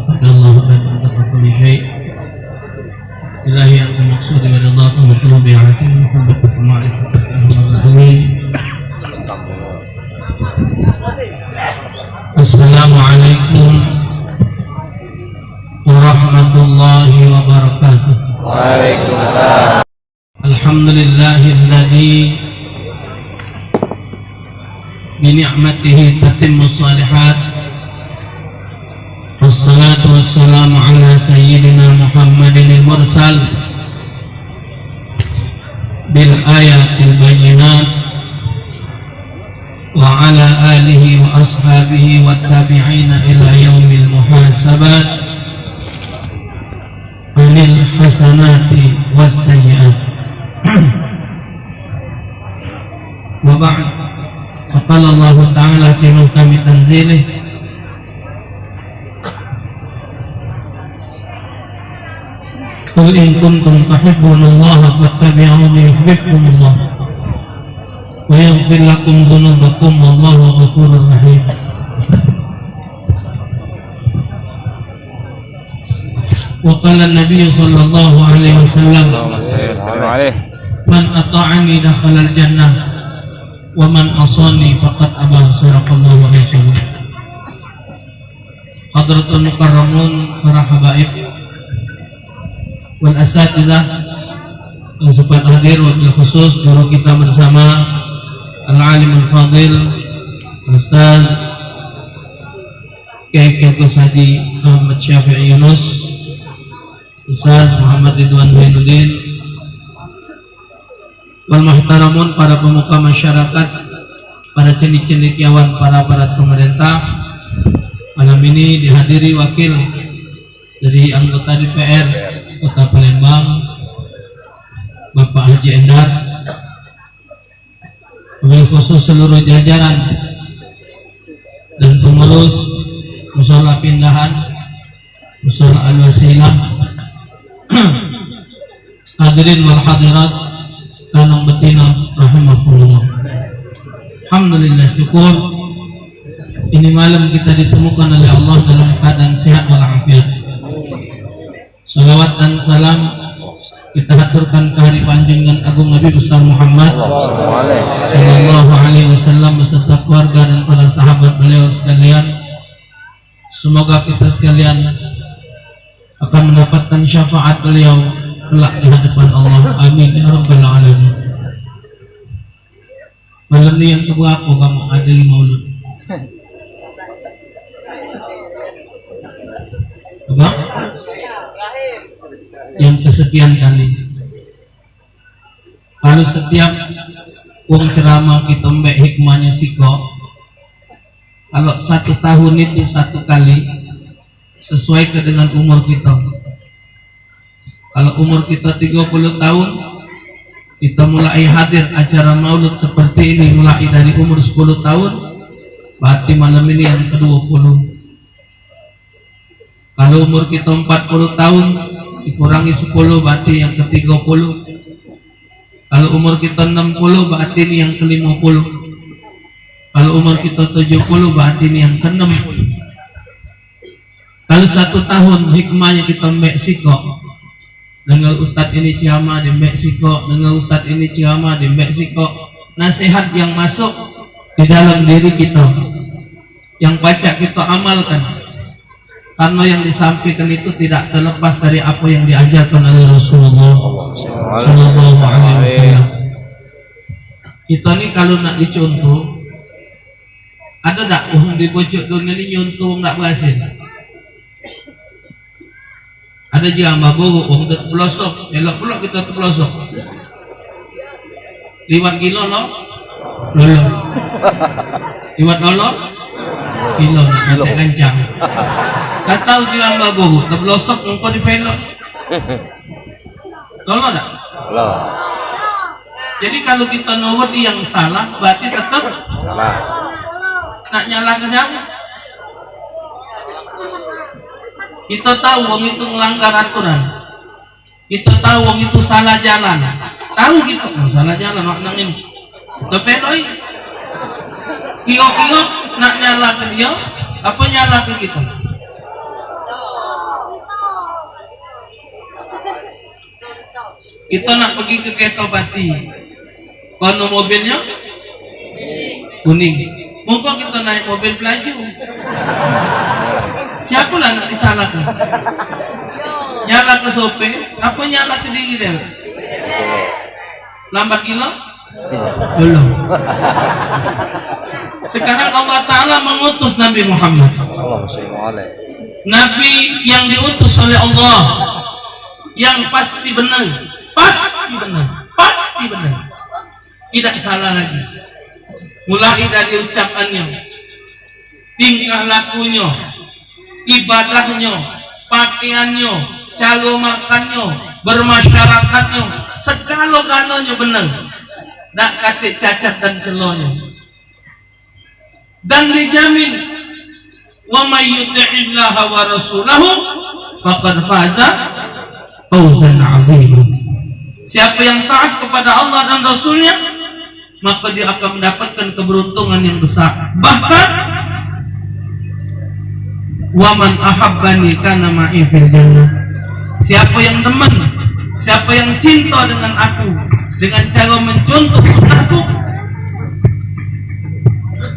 Allah dan kulli syai. Ilahi al-maqsud wa ridhaka wa tabi'ati muhabbatu wa ma'rifatuka al-rahim. Assalamualaikum warahmatullahi wabarakatuh. Waalaikumsalam. Alhamdulillahilladzi bi ni'matihi tatimmu shalihat. Wassalatu wassalamu ala sayyidina Muhammadin al-mursal bil ayatil bayyinat wa ala alihi wa ashabihi wa tabi'ina ila yaumil muhasabat anil hasanati was sayyi'at. Wa ba'd, qala Allah ta'ala fi muhkami tanzilih qul in kuntum tuhibbunallaha fattabi'uni yuhibbukumullah wa yaghfir lakum dhunubakum wallahu ghafurur rahim. Wa qala an-nabiy sallallahu alaihi wasallam man ata'ani dakhala al-jannah wa man asani faqad aba. Sadaqallahu alaihi wasallam. Hadratul mukarramun, para habaib wal asatidzah yang sempat hadir, wabil khusus guru kita bersama al-alim al-fadil Ustaz Kiai Haji Muhammad Syafi'i Yunus, Ustaz Muhammad Ridwan Zainuddin, wal muhtaramun, para pemuka masyarakat, para cendekiawan, para aparat pemerintah. Malam ini dihadiri wakil dari anggota DPR Kota Palembang, Bapak Haji Endar, wabil khusus seluruh jajaran dan pengurus Mushola Pindahan, Mushola Al-Wasilah, hadirin wal hadirat lanang betina rahimahullah. Alhamdulillah, syukur ini malam kita ditemukan oleh Allah dalam keadaan sehat walafiat. Salawat dan salam kita haturkan ke hari panjang agung Nabi besar Muhammad sallallahu alaihi wasallam beserta keluarga dan para sahabat beliau sekalian. Semoga kita sekalian akan mendapatkan syafaat beliau kelak di hadapan Allah. Amin ya rabbal alamin. Malam ini yang kedua aku kamu adil maulud. Apa? Yang kesekian kali. Kalau setiap wong ceramah kita mbek hikmahnya siko, kalau 1 tahun itu 1 kali, sesuai dengan umur kita. Kalau umur kita 30 tahun, kita mulai hadir acara maulud seperti ini mulai dari umur 10 tahun, berarti malam ini yang ke-20. Kalau umur kita 40 tahun dikurangi 10 berarti yang ke-30. Kalau umur kita 60 berarti ini yang ke-50. Kalau umur kita 70 berarti ini yang ke-60. Kalau 1 tahun hikmahnya kita Meksiko, dengan Ustadz ini ceramah di Meksiko, dengan Ustadz ini ceramah di Meksiko, nasihat yang masuk di dalam diri kita, yang baca kita amalkan. Karena yang disampaikan itu tidak terlepas dari apa yang diajarkan oleh Rasulullah sallallahu alaihi wasallam. Kita ni kalau nak dicontoh, ada tak orang di pojok dunia ni nyontoh tak berhasil? Ada je ambah buruk orang terpelosok, elok pula kita terpelosok. Liwat gila lo, lolo. Liwat lolo, gila nak kencang. Kata uji ambah buruk, terpelosok engkau dipelok. Lolo tak? Lolo. Jadi kalau kita nurut yang salah, berarti tetap Salah. nak nyala ke siapa? Kita tahu wong itu melanggar aturan. Kita tahu wong itu salah jalan. Tahu kita salah jalan nak ini. Kita peloi. Kio nak nyala ke dia, apa nyala ke kita? Kita nak pergi ke Ketopati. Kono mobilnya kuning. Mungkin kita naik mobil pelaju. Siapa lah nak disalahkan? Nyala ke sopir, apa nyala ke diri dia? Lambat gila? Belum. Sekarang Allah Ta'ala mengutus Nabi Muhammad. Nabi yang diutus oleh Allah, yang pasti benar, pasti benar, pasti benar, tidak salah lagi. Mulai dari ucapannya, tingkah lakunya, ibadahnya, pakaiannya, cara makannya, bermasyarakatnya, segala-galanya benar. Tak kata cacat dan celahnya. Dan dijamin, wa may yuti'illaha wa rasulahu faqad faza fawzan 'aziman. Siapa yang taat kepada Allah dan Rasulnya, maka dia akan mendapatkan keberuntungan yang besar. Bahkan wa man ahabbani kana ma'i fil jannah. Siapa yang demen, siapa yang cinta dengan aku, dengan cara mencontoh sunnahku,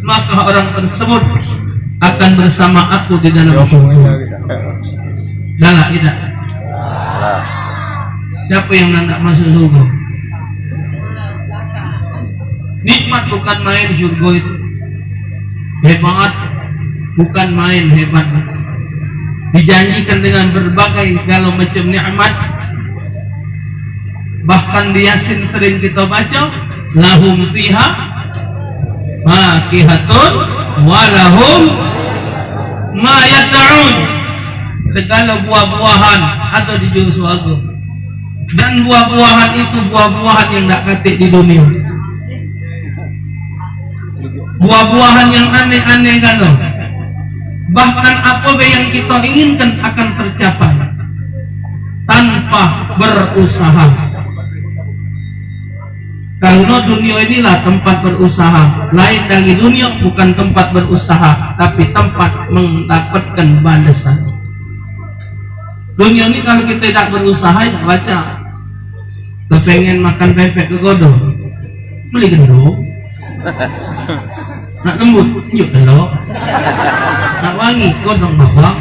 maka orang tersebut akan bersama aku di dalam surga. Dalam tidak. Siapa yang nak masuk surga? Nikmat bukan main surga itu. Hebat, bukan main hebat. Dijanjikan dengan berbagai segala macam nikmat. Bahkan di Yasin sering kita baca, lahum fiha fakihatun wa lahum ma yad'un. Segala buah-buahan ada di juru surga. Dan buah-buahan itu buah-buahan yang tak katik di dunia. Buah-buahan yang aneh-aneh kan. Bahkan apa yang kita inginkan akan tercapai tanpa berusaha. Karena dunia inilah tempat berusaha. Lain dari dunia bukan tempat berusaha, tapi tempat mendapatkan balasan. Dunia ini kalau kita tidak berusaha, tidak baca. Kepengen makan pepek ke godo, beli gendong. Nak lembut, yuk telur. Nak wangi, godong bawang.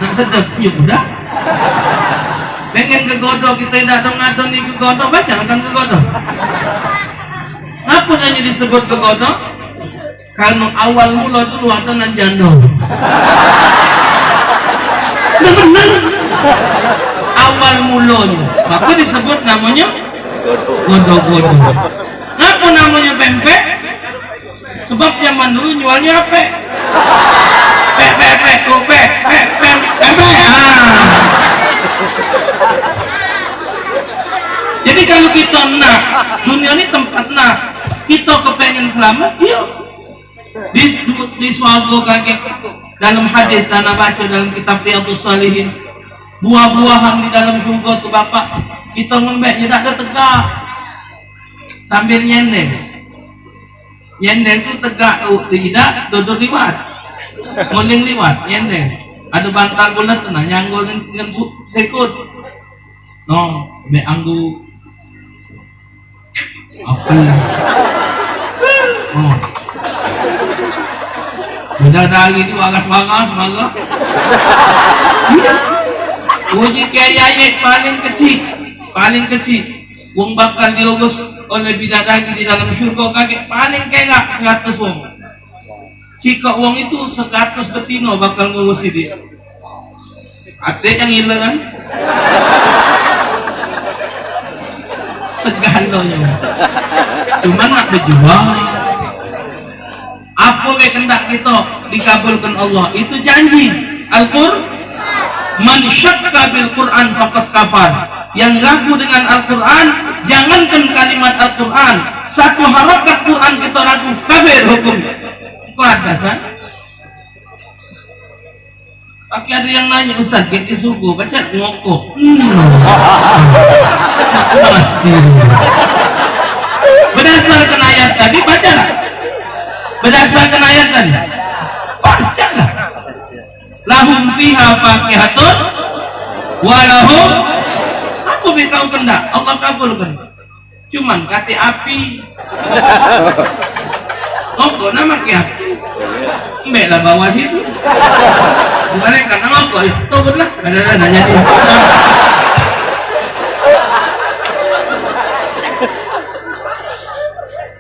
Nak sedap, yuk udah. Pengen ke godo, kita tidak dengar ni ke godo, baca akan ke godo. Apa nanya disebut ke godo? Karena awal mula dulu ada nan jandol. Benar. Awal mulanya, maka disebut namanya godo-godo. Apa namanya pempek? Sebab zaman dulu jualnya apa? Pempek. Jadi kalau kita nak, dunia ini tempat nak, kita kepengen selamat, yuk. Di surga kakek. Dalam hadis saya baca dalam kitab Riyadhus Shalihin, buah-buahan di dalam surga tu bapak, kita ngembek tidak ada tegak sambil nyendeng. Nyendeng tu tegak tidak duduk liwat, nguling liwat nyendeng. Ada bantal bulat tu nak nyanggul dengan sekut. No, be anggu apa? Oh. Bidadari itu wagas-wagas malah. Iya. Uji kayayek paling kecil. Wong bakal diurus oleh bidadari di dalam syurga kakek paling kaya 100 wong. Sikap wong itu 100 betina bakal ngurusi dia. Ada yang hilang kan? Segalanya. Cuma nak berjuang. Apa yang hendak kita dikabulkan Allah itu janji Al-Qur'an. Man syakka bil Qur'an faqad kafar. Yang ragu dengan Al-Qur'an, jangankan kalimat Al-Qur'an, satu harakat Qur'an kita ragu, kafir hukum. Padasan. Tapi ada yang nanya, Ustaz, kita suku baca ngokok. Berdasarkan ayat tadi bacalah. Berdasarkan ayat tadi bacalah. Lahum fiha fakihatun wa lahum, apa be kau kendak, Allah kabulkan. Cuman kate api. Ngoko nama ke api. Mbak lah bawah situ. Gimana karena ngoko? Tunggu lah. Ada jadi.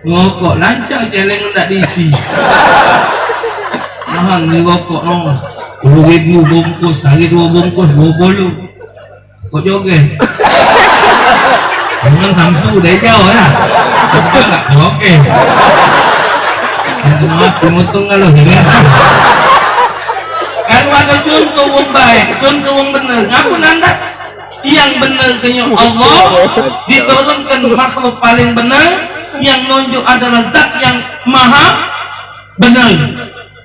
Ngokok lancar celeng tak diisi. Mahal ni ngokok no. 2,000 bungkus, hari 2 bungkus 20. Kok joget? Memang Samsu dari jauh ya. Enggak, oke. Maaf, untung kalau gini. Kalau ada contoh wong baik, contoh wong bener, ngapun anda? Yang benar kenya Allah diturunkan makhluk paling benar, yang nunjuk adalah zat yang maha benar.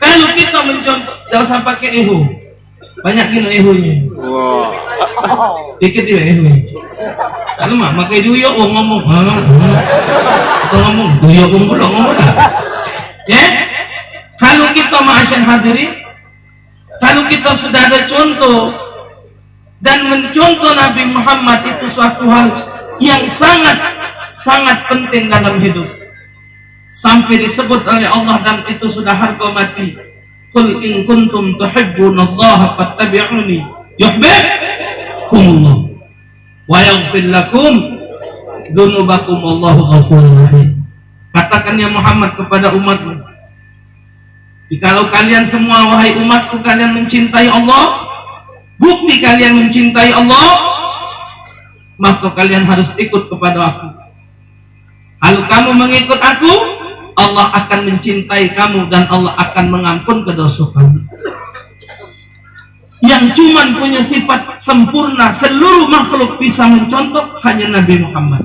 Kalau kita mencontoh, jangan usah pakai eho, banyak gini ehonya. Dikit ya eho. Kalau mah pakai duyok wong ngomong, atau ngomong duyok wong ngomong. Ya, kalau kita ma'asyar hadirin, kalau kita sudah ada contoh dan mencontoh Nabi Muhammad itu suatu hal yang sangat penting dalam hidup. Sampai disebut oleh Allah dan itu sudah harga mati. Qul in kuntum tuhibbunallaha fattabi'uni yuhibbukumullah wa yaghfir lakum dzunubakum wallahu ghafurur rahim. Katakan ya Muhammad kepada umatmu, jikalau kalian semua wahai umatku kalian mencintai Allah, bukti kalian mencintai Allah, maka kalian harus ikut kepada aku. Kalau kamu mengikut aku, Allah akan mencintai kamu dan Allah akan mengampun dosa kamu. Yang cuman punya sifat sempurna seluruh makhluk bisa mencontoh hanya Nabi Muhammad.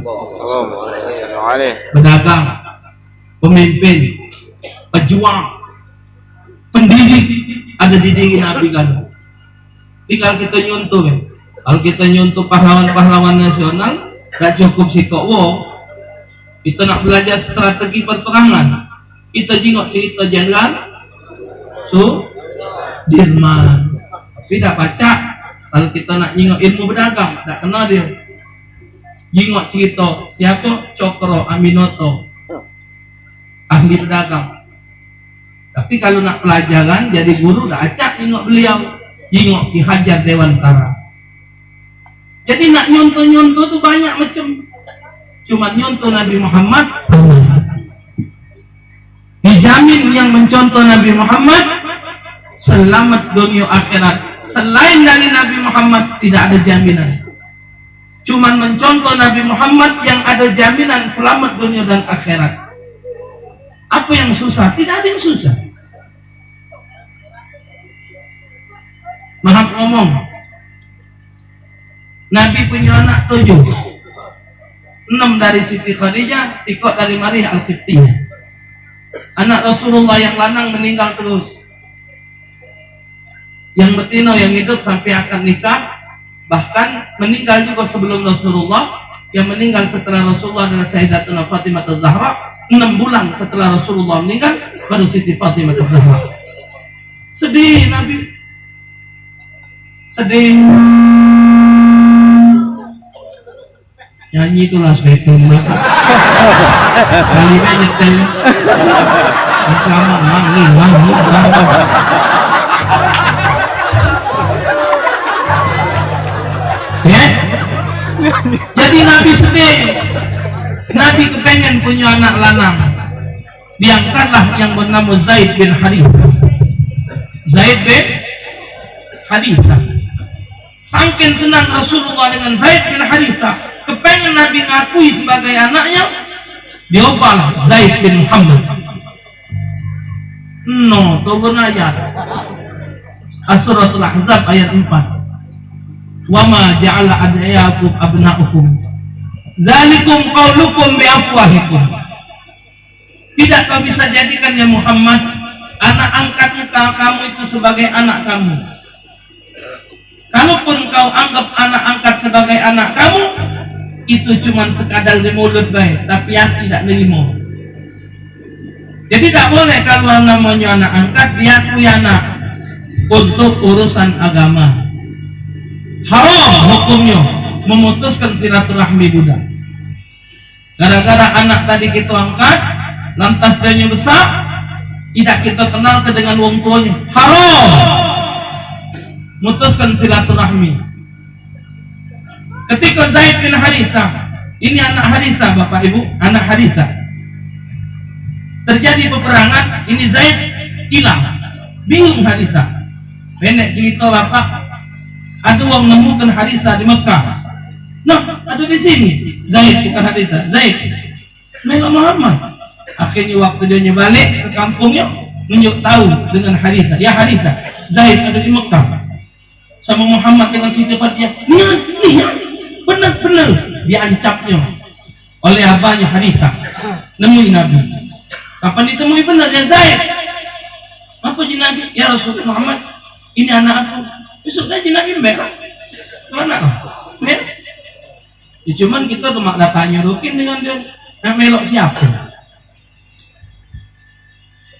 Pedagang, pemimpin, pejuang, pendidik, ada di diri Nabi kan. Tinggal kita nyuntuh ya. Kalau kita nyuntuh pahlawan-pahlawan nasional, gak cukup sih kok. Wow. Kita nak belajar strategi perperangan, kita jengok cerita Jenderal Sudirman. Tapi tak baca. Kalau kita nak jengok ilmu berdagang, tak kenal dia. Jengok cerita siapa? Cokro Aminoto, ahli berdagang. Tapi kalau nak pelajaran jadi guru, tak acak jengok beliau. Jengok Ki Hajar Dewantara. Jadi nak nyontoh-nyontoh tu banyak macam. Cuma nyontoh Nabi Muhammad dijamin yang mencontoh Nabi Muhammad selamat dunia akhirat. Selain dari Nabi Muhammad tidak ada jaminan. Cuma mencontoh Nabi Muhammad yang ada jaminan selamat dunia dan akhirat. Apa yang susah? Tidak ada yang susah. Maaf ngomong, Nabi punya anak 7, 6 dari Siti Khadijah, sikok dari Maria Al-Qibtiyah. Anak Rasulullah yang lanang meninggal terus. Yang betina yang hidup sampai akan nikah, bahkan meninggal juga sebelum Rasulullah. Yang meninggal setelah Rasulullah adalah Sayyidatuna Fatimah Az-Zahra. 6 bulan setelah Rasulullah meninggal, baru Siti Fatimah Az-Zahra. Sedih Nabi. Sedih. Nyanyi itulah speaking kalinya nyetel sama mangi ya. Jadi Nabi sedih. Nabi kepengen punya anak lanang. Diangkatlah yang bernama Zaid bin Harithah. Zaid bin Harithah. Saking senang Rasulullah dengan Zaid bin Harithah, kepengen Nabi ngakui sebagai anaknya, diobal Zaid bin Muhammad. No, turun ayat Suratul Ahzab ayat 4. Wa ma ja'ala ad'iyakum abna'ukum dzalikum qaulukum bi afwahikum. Tidak kau bisa jadikan ya Muhammad anak angkat kamu itu sebagai anak kamu. Kalaupun kau anggap anak angkat sebagai anak kamu, itu cuma sekadar di mulut baik, tapi hati tidak nerima. Jadi tak boleh kalau namanya anak angkat diakui anak untuk urusan agama. Haram hukumnya. memutuskan silaturahmi budak. Gara-gara anak tadi kita angkat, lantas dia besar, tidak kita kenal ke dengan wong tuanya, haram memutuskan silaturahmi. Ketika Zaid bin Harisah, ini anak Harisah Bapak Ibu, anak Harisah, terjadi peperangan, ini Zaid hilang, bingung Harisah. Nenek cerita Bapak, ada orang nemukan Harisah di Mekah. Nah, ada di sini. Zaid bukan Harisah, Zaid melok Muhammad. Akhirnya waktu dia balik ke kampungnya, menunjuk tahu dengan Harisah. Ya Harisah, Zaid ada di Mekah sama Muhammad dengan Siti Khadijah. Lihat, benar-benar diancapnya oleh abahnya Harisah. Nemui Nabi. Kapan ditemui benar ya Zaid? Apa ji Nabi? Ya Rasulullah Muhammad, ini anak aku. Besok aja Nabi merah. Mana aku? Merah. Ya, cuman kita tuh mak tanya rukin dengan dia. Nah, melok siapa?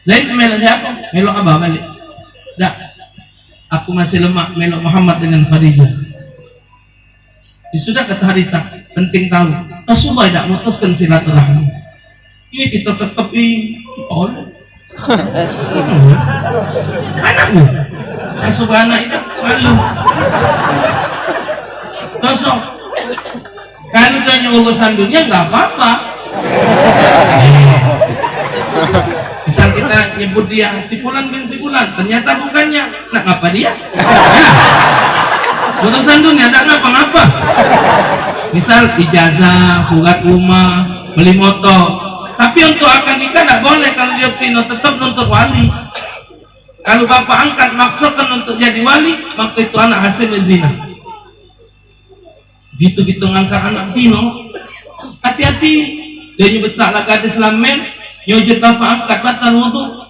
Lain melok siapa? Melok abah balik. Tak. Aku masih lemah melok Muhammad dengan Khadijah. Ya, sudah kata Harisah, penting tahu. Rasulullah tidak memutuskan silaturahmi. Ini kita tetap oleh anakmu. Rasulullah anak itu malu. Kosong. Kalau tanya urusan dunia nggak apa-apa. Misal kita nyebut dia si Fulan bin si Fulan, ternyata bukannya. Nah, apa dia? Urusan dunia tak ngapa-ngapa. Misal ijazah, surat rumah, beli motor. Tapi untuk akad nikah tak boleh kalau dia pino tetap nuntut wali. Kalau bapak angkat maksudkan untuk jadi wali, maka itu anak hasilnya zina. Gitu-gitu ngangkat anak pino, hati-hati. Dia besar lah gadis lamen, nyujud bapak angkat batal wudu.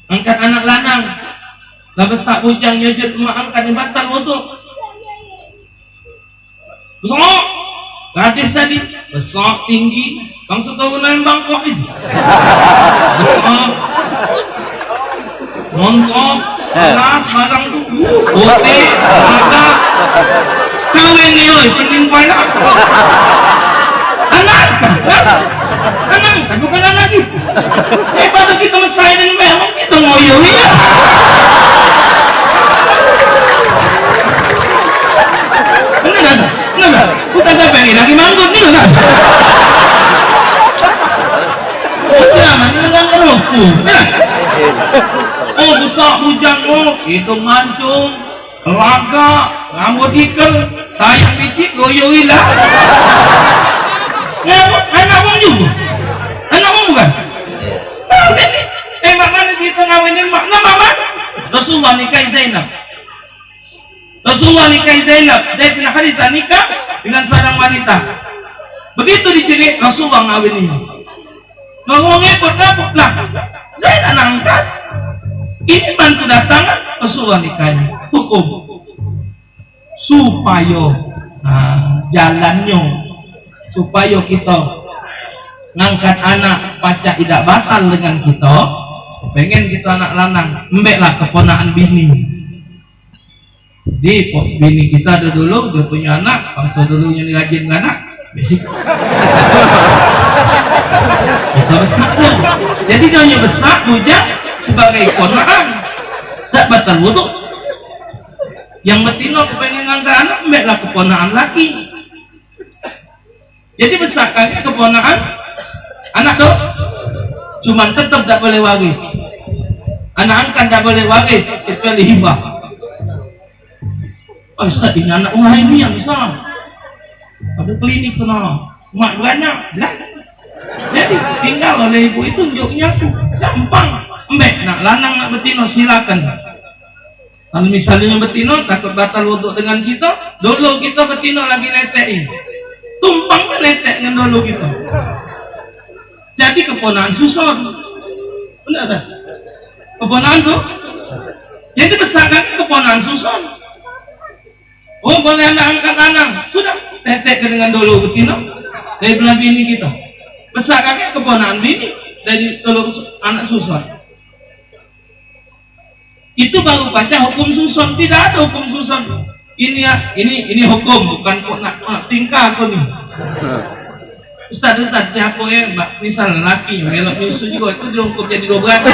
Angkat anak lanang, lah besar bujang nyujud emak angkat batal wudu. Besok gadis tadi besar tinggi, langsung tahunan bangkok itu. Besar, montok, kelas barang tu, putih, mata, kawin ni, oi, penting pala. Anak, kan bukan anak lagi. Pada kita mesai dengan memang kita ngoyoi. Benar. Kita sampai ni lagi manggut ni kan? Udah, mana dengan kerupu? Oh, besar bujang oh, itu mancung, telaga, rambut ikel, sayang picit, goyoi lah. Anak orang juga, anak orang bukan? Tahu ni? Mana kita ngawinin mak? Nama mak? Rasulullah nikahi Zainab. Rasulullah nikahi Zainab. Zaid bin Harisah nikah dengan seorang wanita. Begitu diciri Rasulullah ngawinin. Ngomong ikut kapuk lah. Zaid anak angkat. Ini bantu datangan Rasulullah nikahi. Hukum supaya jalannya, supaya kita ngangkat anak pacak tidak batal dengan kita. Pengen kita anak lanang, embek lah keponaan bini. Di bini kita ada dulu, dia punya anak, bangsa dulunya dirajin anak, basic. Kita besar dong. Jadi dia besar, bujang sebagai ponaan, tak batal wudu. Yang betino kepengen ngangkat anak, embek lah keponaan laki. Jadi besar kaki keponaan anak tuh, cuman tetap tak boleh waris. Anak angkat tak boleh waris kecuali hibah. Oh Ustaz, ini anak rumah ini yang besar. Ada klinik kena mak banyak lah. Jadi tinggal oleh ibu itu tunjuknya tuh gampang. Embek nak lanang nak betino silakan. Kalau misalnya betino takut batal wudu dengan kita, dulu kita betino lagi netein. Tumpang kan netek dengan dulu kita. Jadi keponaan susun. Benar tak? Keponaan tu. Jadi besar kan keponaan susun. Oh boleh anak angkat anak. Sudah tetek dengan dulu betina. Dari belah bini kita. Besar kakek keponaan bini. Dari dulu anak susun. Itu baru baca hukum susun. Tidak ada hukum susun. ini hukum, bukan kok nak tingkah aku nih. Ustaz, siapa ya, mbak, misal laki melok nyusu juga itu dihukum jadi 12 laki.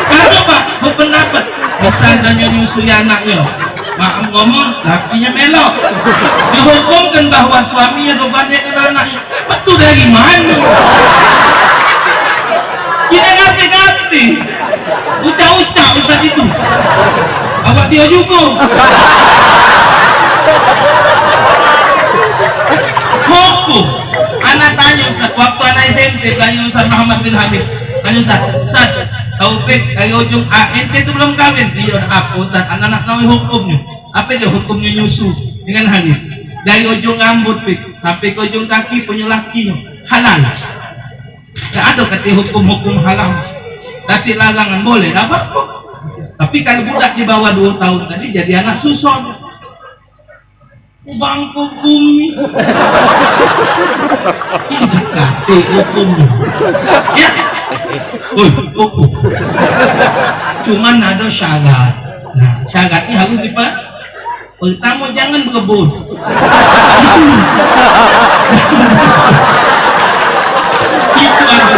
Kalau pak berpendapat misalnya nyusui anaknya, maaf ngomong lakinya melok, dihukumkan bahwa suaminya bebankan anaknya, betul dari mana? Kita ngerti ucap Ustaz itu awak dia juga hukum. Anak tanya Ustaz, waktu anak SMP tanya Ustaz Muhammad bin Hamid, tanya Ustaz Taufik dari ujung ente itu belum kawin, dia apa Ustaz, anak-anak nawi hukumnya apa dia hukumnya nyusu dengan Hamid dari ujung rambut sampai ke ujung kaki punya lakinya halal. Tidak ada kata hukum haram, tapi larangan boleh apa kok. Tapi kalau budak di bawah 2 tahun tadi jadi anak susun, bangku bumi, ini kata hukumnya. Ya, hukum. Cuman ada syarat. Nah, syaratnya harus pertama jangan berebut. Itu ada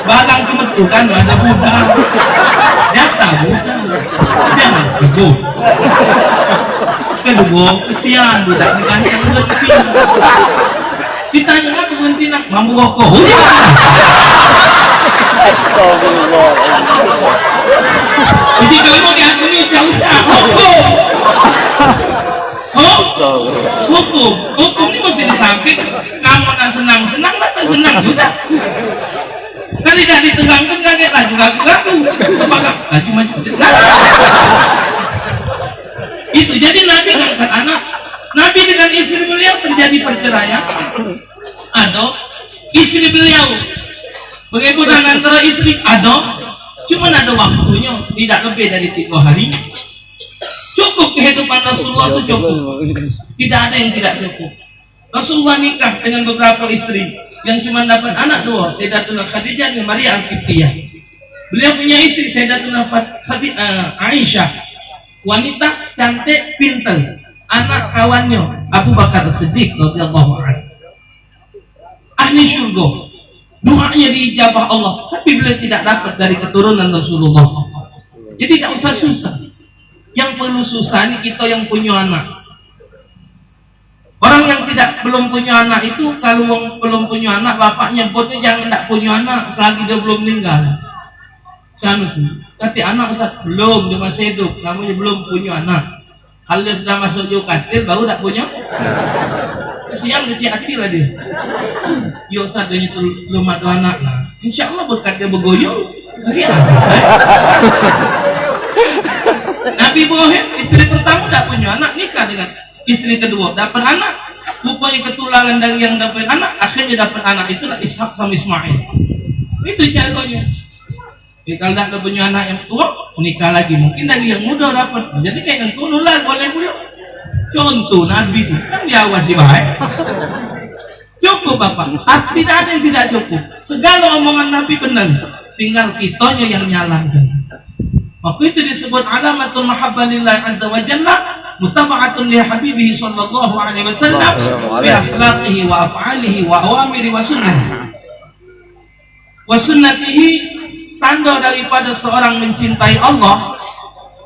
barang kemetu kan ada budak data budak jangan berebut. Kedua kesian budak dengan ngerti ditanya apa berhenti nak mampu rokok jadi kalau mau diakuni ucap hukum ini mesti disamping. Kamu nak senang tak senang juga kan tidak ditenangkan kaget laju laju maju itu. Jadi Nabi ngangkat anak, Nabi dengan istri beliau terjadi perceraian, ada istri beliau pengebutan antara istri cuman ada waktunya tidak lebih dari 3 hari. Cukup kehidupan Rasulullah itu cukup, tidak ada yang tidak cukup. Rasulullah nikah dengan beberapa istri yang cuma dapat anak 2, Sayyidatuna Khadijah dan Maria Al-Qibtiyah. Beliau punya istri Sayyidatuna Aisyah, wanita cantik pintar, anak kawannya Abu Bakar As-Siddiq radhiyallahu anhu, ahli syurga, doanya diijabah Allah, tapi beliau tidak dapat dari keturunan Rasulullah. Jadi tidak usah susah. Yang perlu susah ini kita yang punya anak. Orang yang belum punya anak itu, kalau belum punya anak, bapaknya nyebutnya jangan tak punya anak selagi dia belum meninggal. Sana tuh, tapi anak Ustaz belum, dia masih hidup, namanya belum punya anak. Kalau dia sudah masuk jukatil, baru tak punya. Siang kecil hati lah dia. Ya Ustaz dia itu belum ada anak lah. Insya Allah berkat dia bergoyong. Nabi Ibrahim istri pertama tak punya anak, nikah dengan istri kedua, dapat anak, rupanya ketularan dari yang dapat anak, akhirnya dapat anak itulah Ishak sama Ismail. Itu caranya. Kalau tak punya anak yang tua, nikah lagi, mungkin dari yang muda dapat. Jadi kayak yang tua nular boleh pula. Contoh Nabi itu kan diawasi baik. Cukup Bapak, tidak ada yang tidak cukup. Segala omongan Nabi benar, tinggal kitanya yang nyalahkan. Waktu itu disebut alamatul mahabbah lillah azza wa jalla, mutaba'atun li habibihi sallallahu alaihi wasallam bi akhlaqihi wa af'alihi wa awamiri wa sunnah. Wa sunnatihi, tanda daripada seorang mencintai Allah,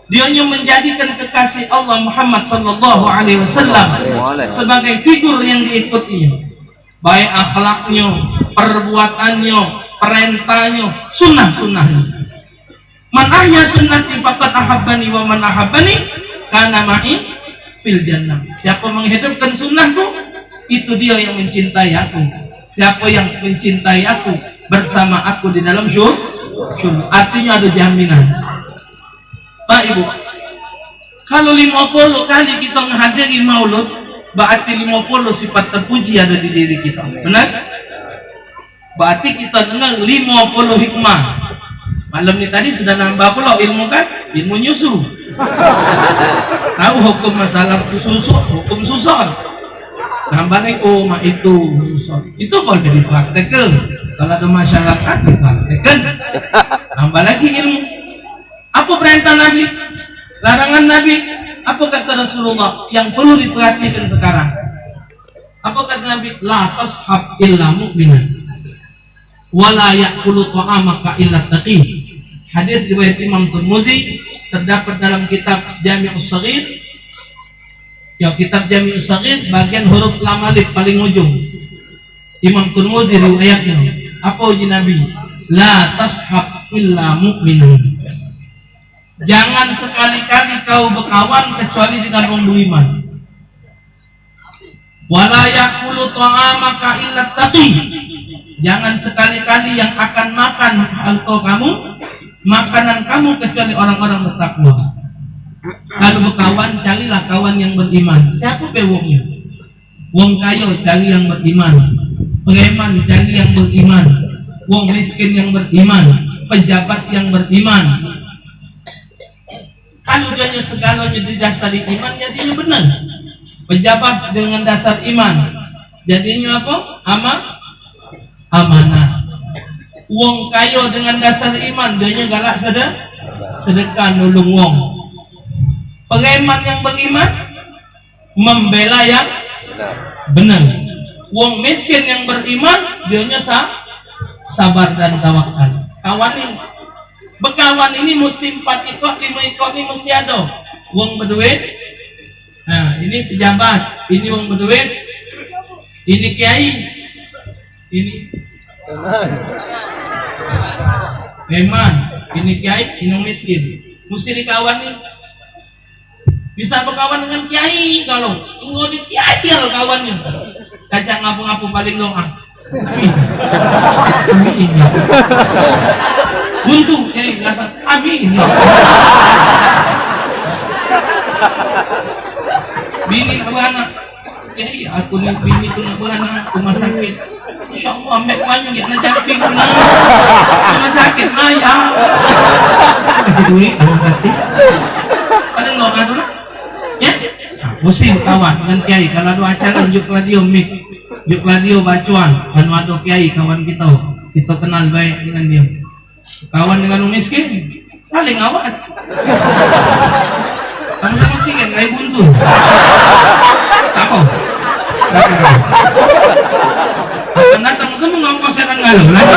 dianya menjadikan kekasih Allah Muhammad sallallahu alaihi wasallam sebagai figur yang diikutinya, baik akhlaknya, perbuatannya, perintahnya, sunnah-sunnahnya. Man ahya sunnati faqad ahabbani wa man ahabbani kana ma'i fil jannah. Siapa menghidupkan sunnahku, itu dia yang mencintai aku. Siapa yang mencintai aku, bersama aku di dalam syurga. Artinya ada jaminan. Pak Ibu, kalau 50 kali kita menghadiri maulud, berarti 50 sifat terpuji ada di diri kita. Benar? Berarti kita dengar 50 hikmah. Malam ini tadi sudah nambah pula ilmu kan? Ilmu nyusu. Tahu hukum masalah susu, hukum susun. Tambah lagi, oh mak itu boleh dipraktekkan. Kalau ada masyarakat dipraktekkan. Tambah lagi ilmu. Apa perintah Nabi? Larangan Nabi? Apa kata Rasulullah yang perlu diperhatikan sekarang? Apa kata Nabi? La tashab illa mu'minan wala ya'kulu ta'amaka illa taqi. Hadis riwayat Imam Tirmidzi, terdapat dalam kitab Jami'us Shaghir. Ya, kitab Jami'us Shaghir bagian huruf lam alif paling ujung. Imam Tirmidzi riwayatnya. Apa uji Nabi? La tashab illa mu'minan. Jangan sekali-kali kau berkawan kecuali dengan orang beriman. Wala ya'kulu ta'amaka illa taqi. Jangan sekali-kali yang akan makan atau makanan kamu kecuali orang-orang bertakwa. Kalau berkawan, carilah kawan yang beriman. Siapa pewongnya? Wong kayo cari yang beriman, preman cari yang beriman, wong miskin yang beriman, pejabat yang beriman. Kalau dia segalanya didasari iman, jadinya benar. Pejabat dengan dasar iman, jadinya apa? Amanah. Wong kayo dengan dasar iman, dia galak sedekah nulung wong. Preman yang beriman membela yang benar. Wong miskin yang beriman, dia sabar dan tawakal. Berkawan ini mesti 4 ikut, 5 ikut ini mesti ada. Wong berduit. Nah, ini pejabat, ini wong berduit, ini kiai, ini preman, ini kiai, ini miskin. Mesti dikawan nih. Bisa berkawan dengan kiai kalau enggak di kiai kalau kawannya. Kacang ngapu-ngapu paling doa. Amin. Buntu kiai gasat. Amin. Bini anak kiai, aku nih bini ku anak rumah sakit. Insya Allah ambek banyak dia nak caping rumah sakit ayah. Duit orang kati. Paling doa tu lah. Ya, mesti kawan dengan kiai. Kalau ada acara juk radio mik, juk radio bacuan, kalau ada kiai kawan kita kenal baik dengan dia. Kawan dengan orang miskin, saling awas. Sama-sama cikan, kayak buntu. Tako. Datang kamu ngomong setan galau lagi.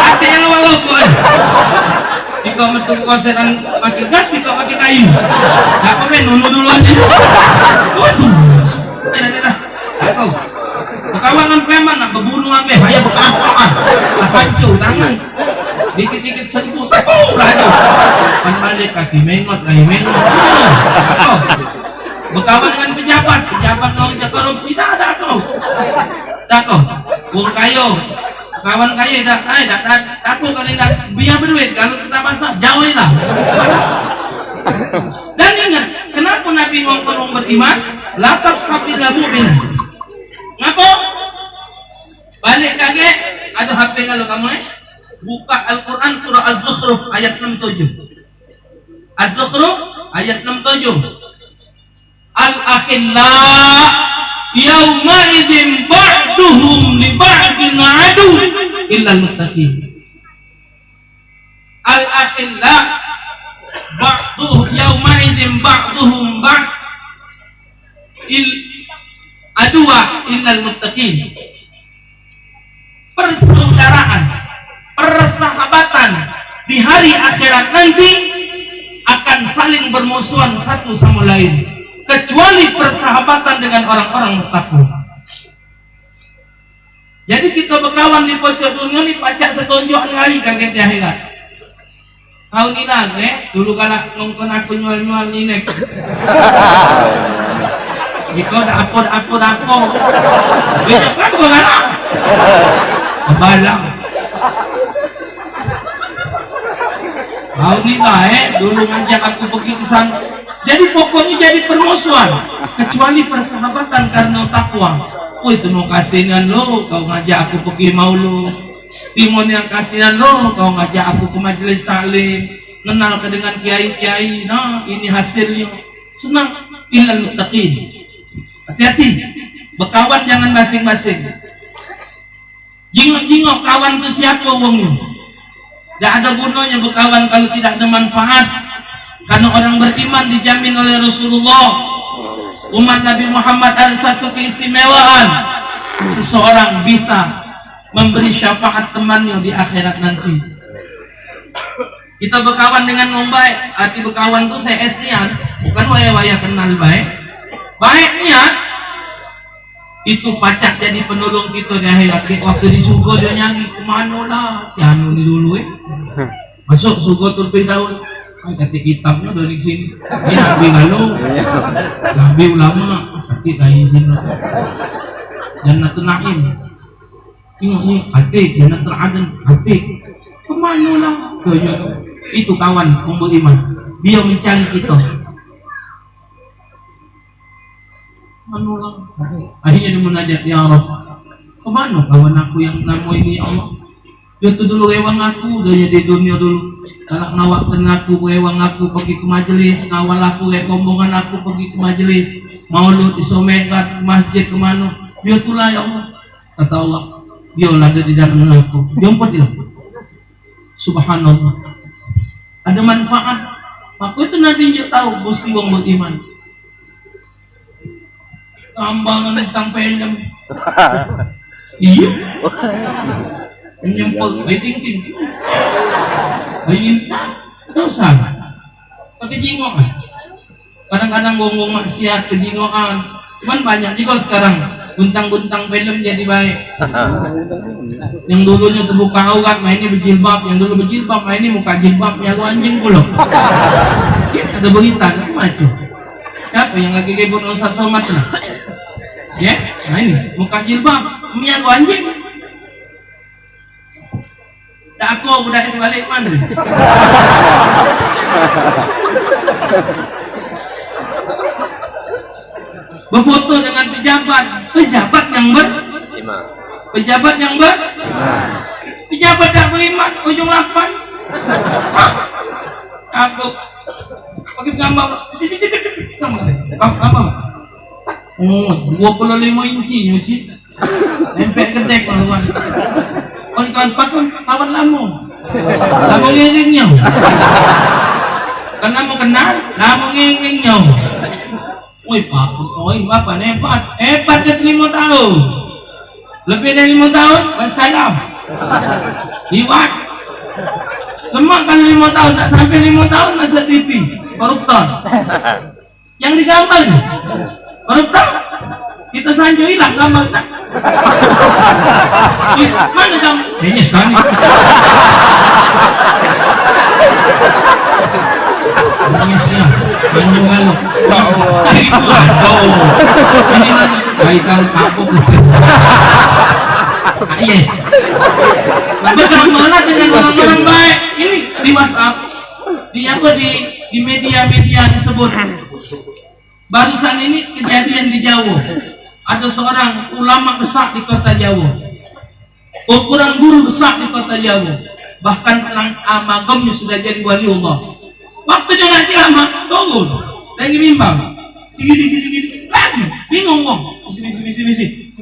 Ada yang awal kok. Jika metu kosetan pakai gas, jika pakai kayu. Enggak apa-apa, nunu dulu aja. Waduh. Tidak. Tako. Kawangan preman nak berbunuh ambe, hanya berkampaan. Hancur tangan. Dikit-dikit sentuh lagi. Pan balik kaki mengot. Tako. Berkawan dengan pejabat mau korupsi dah tako. Tako. Wong kayo, kawan kayo dah tako kali dah biar berduit kalau kita basah jauhilah. Dan ingat, kenapa Nabi ngomong beriman? Latas kafilah mu'min. Ngapa? Balik kaget, ada HP kalau kamu buka Al-Quran surah Az-Zukhruf ayat 67. Az-Zukhruf ayat 67. Al-akhilla yauma idzin ba'duhum li ba'din adu illa al-muttaqin. Al-akhilla ba'duhum yauma idzin ba'duhum adwa illa al-muttaqin. Persaudaraan, persahabatan di hari akhirat nanti akan saling bermusuhan satu sama lain, kecuali persahabatan dengan orang-orang bertakwa. Jadi kita berkawan di pojok dunia ni pacak setonjok hari kaget di akhirat. Tahun ini lagi, dulu kalau ngongkon aku nyual-nyual ninek. Jika ada apa. Banyak kan gue ngalah. Kebalang. Tahun ini lah dulu ngajak aku pergi ke sana. Jadi pokoknya jadi permusuhan kecuali persahabatan karena takwa. Oh itu mau kasihan lo, kau ngajak aku pergi maulu. Timon yang kasihan lo, kau ngajak aku ke majelis taklim, kenal ke dengan kiai-kiai. Nah ini hasilnya senang. Ilal muttaqin. Hati-hati. Berkawan jangan basing-basing. Jingok-jingok kawan itu siapa wongnya. Tidak ada gunanya berkawan kalau tidak ada manfaat. Karena orang beriman dijamin oleh Rasulullah, umat Nabi Muhammad ada satu keistimewaan. Seseorang bisa memberi syafaat temannya di akhirat nanti. Kita berkawan dengan orang baik. Arti berkawan itu saya niat, bukan waya-waya kenal baik. Baik niat itu pacak jadi penolong kita di akhirat. Waktu di surga dia nyari kemana lah si anu ni dulu masuk surga tu Firdaus. Kata kitabnya dari sini. Ini Nabi lalu, Nabi ulama, tapi kain sini. Jannatul Naim. Tengok ni, hati, Jannatul Aden, hati. Kemana lah? Itu kawan yang beriman. Dia mencari kita. Kemana lah? Akhirnya dia munajat, ya Allah. Kemana kawan aku yang nama ini ya Allah? Dia tu dulu rewang aku, dia di dunia dulu. Kalau ngawakkan aku, rewang aku pergi ke majelis, ngawal aku, rombongan aku pergi ke majelis, maulud, isomegat, masjid kemana. Dia tu lah ya Allah. Kata Allah, dia lah ada di dalam aku. Dia empat dia. Subhanallah. Ada manfaat. Maka itu Nabi juga tahu mesti orang beriman. Tambangan tentang film. Iya. Menyempol, tingking, dosa. Pakai jingokan. Kadang-kadang gong-gong maksiat, kejingokan. Cuman banyak juga sekarang buntang-buntang film jadi baik. Yang dulunya terbuka aurat, mainnya berjilbab. Yang dulu berjilbab, mainnya muka jilbab. Ya gua anjing pula. Ada berita, tapi macam. Siapa yang lagi ribut Ustaz Somad lah? Ya, nah ini muka jilbab, punya gua anjing. Tak aku budak itu balik mana? Berfoto dengan pejabat tak beriman, ujung 8. Aku pakai gambar. Oh, 25 inci nyuci. Lempek kedek kawan. Kawan kawan lama ngengengnya. Karena mau kenal, lama ngengengnya. Woi bapak hebat ke 5 tahun. Lebih dari 5 tahun, wassalam. Liwat. Lemak kalau 5 tahun, tak sampai 5 tahun masa TV. Koruptor. Yang digambar koruptor. Kita sanjo hilang gambar tak? Mana kamu? Kayaknya sekali. Kayaknya siap. Manjung galuk. Ini mana? Kaitan kapuk. Yes. Bergambarlah dengan orang-orang baik. Ini di WhatsApp, di media-media disebut. Barusan ini kejadian di Jawa. Ada seorang ulama besar di kota Jawa. Ukuran guru besar di kota Jawa. Bahkan terang amagamnya sudah jadi wali Allah. Waktu dia ngaji ceramah, turun lagi mimbar. Gini lagi bingung ngomong. Misi.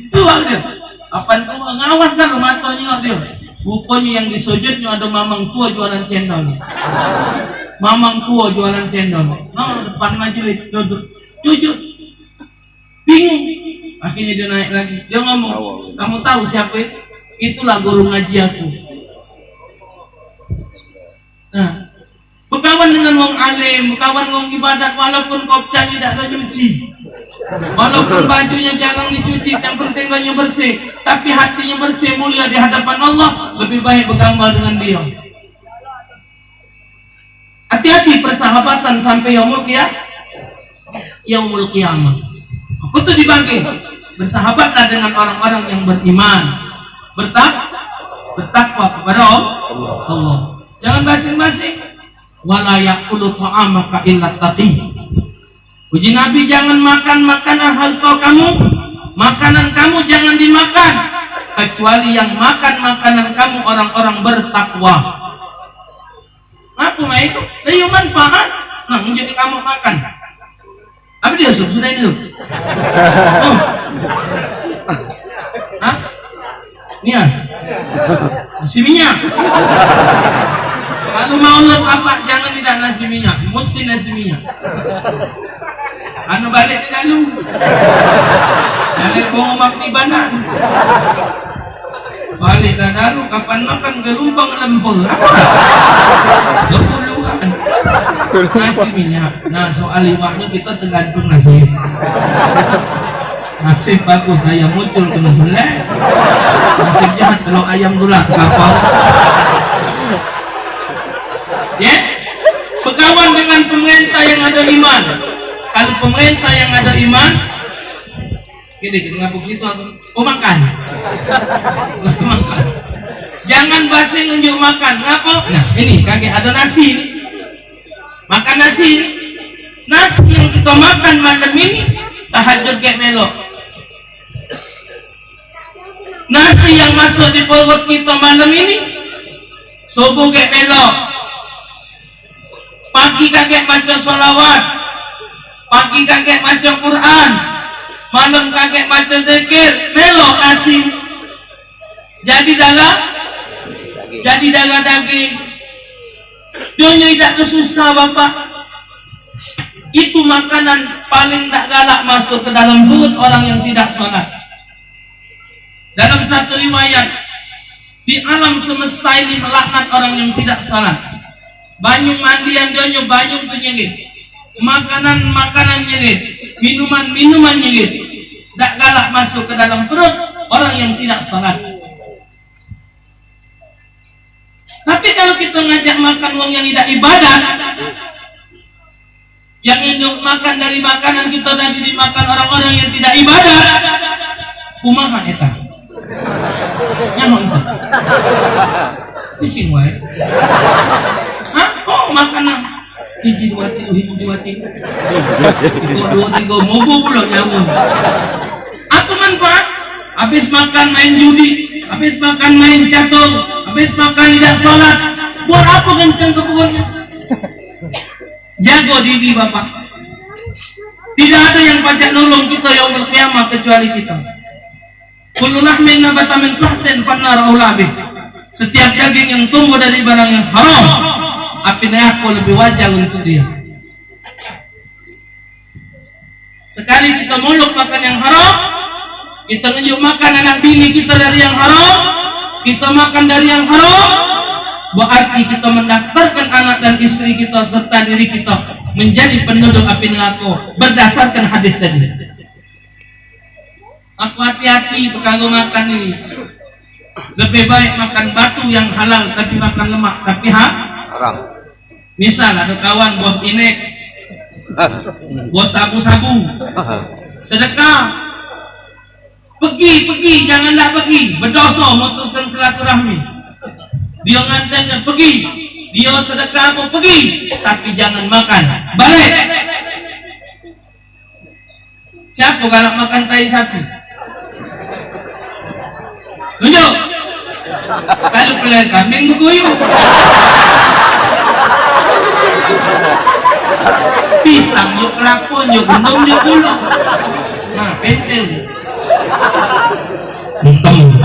Keluar dia. Apaan tuh ngawas kan matanya dia. Rupanya yang disujudnya ada mamang tua jualan cendol. Mamang tua jualan cendol. Nah, depan majelis duduk. Jujur. Bingung. Akhirnya dia naik lagi. Dia ngomong, kamu tahu siapa itu? Itulah guru ngaji aku. Nah, berkawan dengan wong alim, berkawan wong ibadat, walaupun kopcan tidak ada nyuci, walaupun bajunya jarang dicuci, yang penting bajunya bersih, tapi hatinya bersih, mulia di hadapan Allah, lebih baik bergaul dengan dia. Hati-hati persahabatan sampai yaumul qiyamah. Aku tuh dibagi, bersahabatlah dengan orang-orang yang beriman, bertakwa kepada Allah. Jangan basing-basing. Wala yaqulu ta'amaka illa taqi. Puji Nabi, jangan makan makanan harta kamu. Makanan kamu jangan dimakan kecuali yang makan makanan kamu orang-orang bertakwa. Apa mah itu? Dari manfaat. Nah, menjadi kamu makan. Apa dia sudah ini tuh? Oh. Hah? Nih ya? Nasi minyak. Kalau mau apa jangan tidak nasi minyak, mesti nasi minyak. Anu balik di dalam. Balik mau makan banan. Balik ke dalam kapan makan gerumpang lempeng. Kepuluhan. Nasi minyak. Nah soal liwaknya kita tergantung nasi. Nasib bagus ayam muncul kena selek. Nasib jahat kalau ayam dulak kapal. Ya, berkawan dengan pemerintah yang ada iman. Kalau pemerintah yang ada iman, kita ngabuk situ atau makan. Makan. Jangan basi nunjuk makan. Ngapa? Nah, ini kakek ada nasi ini. Makan nasi ini. Nasi yang kita makan malam ini tahajud kayak melok. Nasi yang masuk di perut kita malam ini subuh kayak melok. Pagi kakek baca sholawat, pagi kakek baca Quran, malam kakek baca zikir, melok nasi. Jadi darah daging. Dunia tidak susah bapak. Itu makanan paling tak galak masuk ke dalam perut orang yang tidak sholat. Dalam satu riwayat, di alam semesta ini melaknat orang yang tidak sholat. Banyu mandian donyo, banyu tu nyengit. Makanan nyengit. Minuman nyengit. Tak galak masuk ke dalam perut orang yang tidak sholat. Tapi kalau kita ngajak makan wong yang tidak ibadah, yang induk makan dari makanan kita tadi dimakan orang-orang yang tidak ibadah, kumaha eta? Nyaman tak? Sising wae. Oh makanan hiji dua tiga mobo pula nyamuk. Apa manfaat? Habis makan main judi, habis makan main catur, habis makan tidak sholat. Buat apa kenceng ke perutnya? Jago diri bapak. Tidak ada yang pajak nolong kita yaumul qiyamah kecuali kita. Kullu lahmin nabata min suhtin fannar aula bih. Setiap daging yang tumbuh dari barang yang haram, api neraka lebih wajar untuk dia. Sekali kita muluk makan yang haram, kita nunjuk makan anak bini kita dari yang haram, kita makan dari yang haram, berarti kita mendaftarkan anak dan istri kita serta diri kita menjadi penduduk api neraka berdasarkan hadis tadi. Aku hati-hati perkara makan ini. Lebih baik makan batu yang halal tapi makan lemak tapi haram. Misal ada kawan bos inek, bos sabu-sabu, sedekah, pergi, jangan tak pergi, berdosa memutuskan silaturahmi. Dia ngantarkan pergi, dia sedekah mau pergi, tapi jangan makan, balik. Siapa galak makan tai sapi? Tunjuk. Kalau pelai kambing berguyur. Pisang yuk kelapun yuk gendong yuk bulu. Nah penting. Hitam.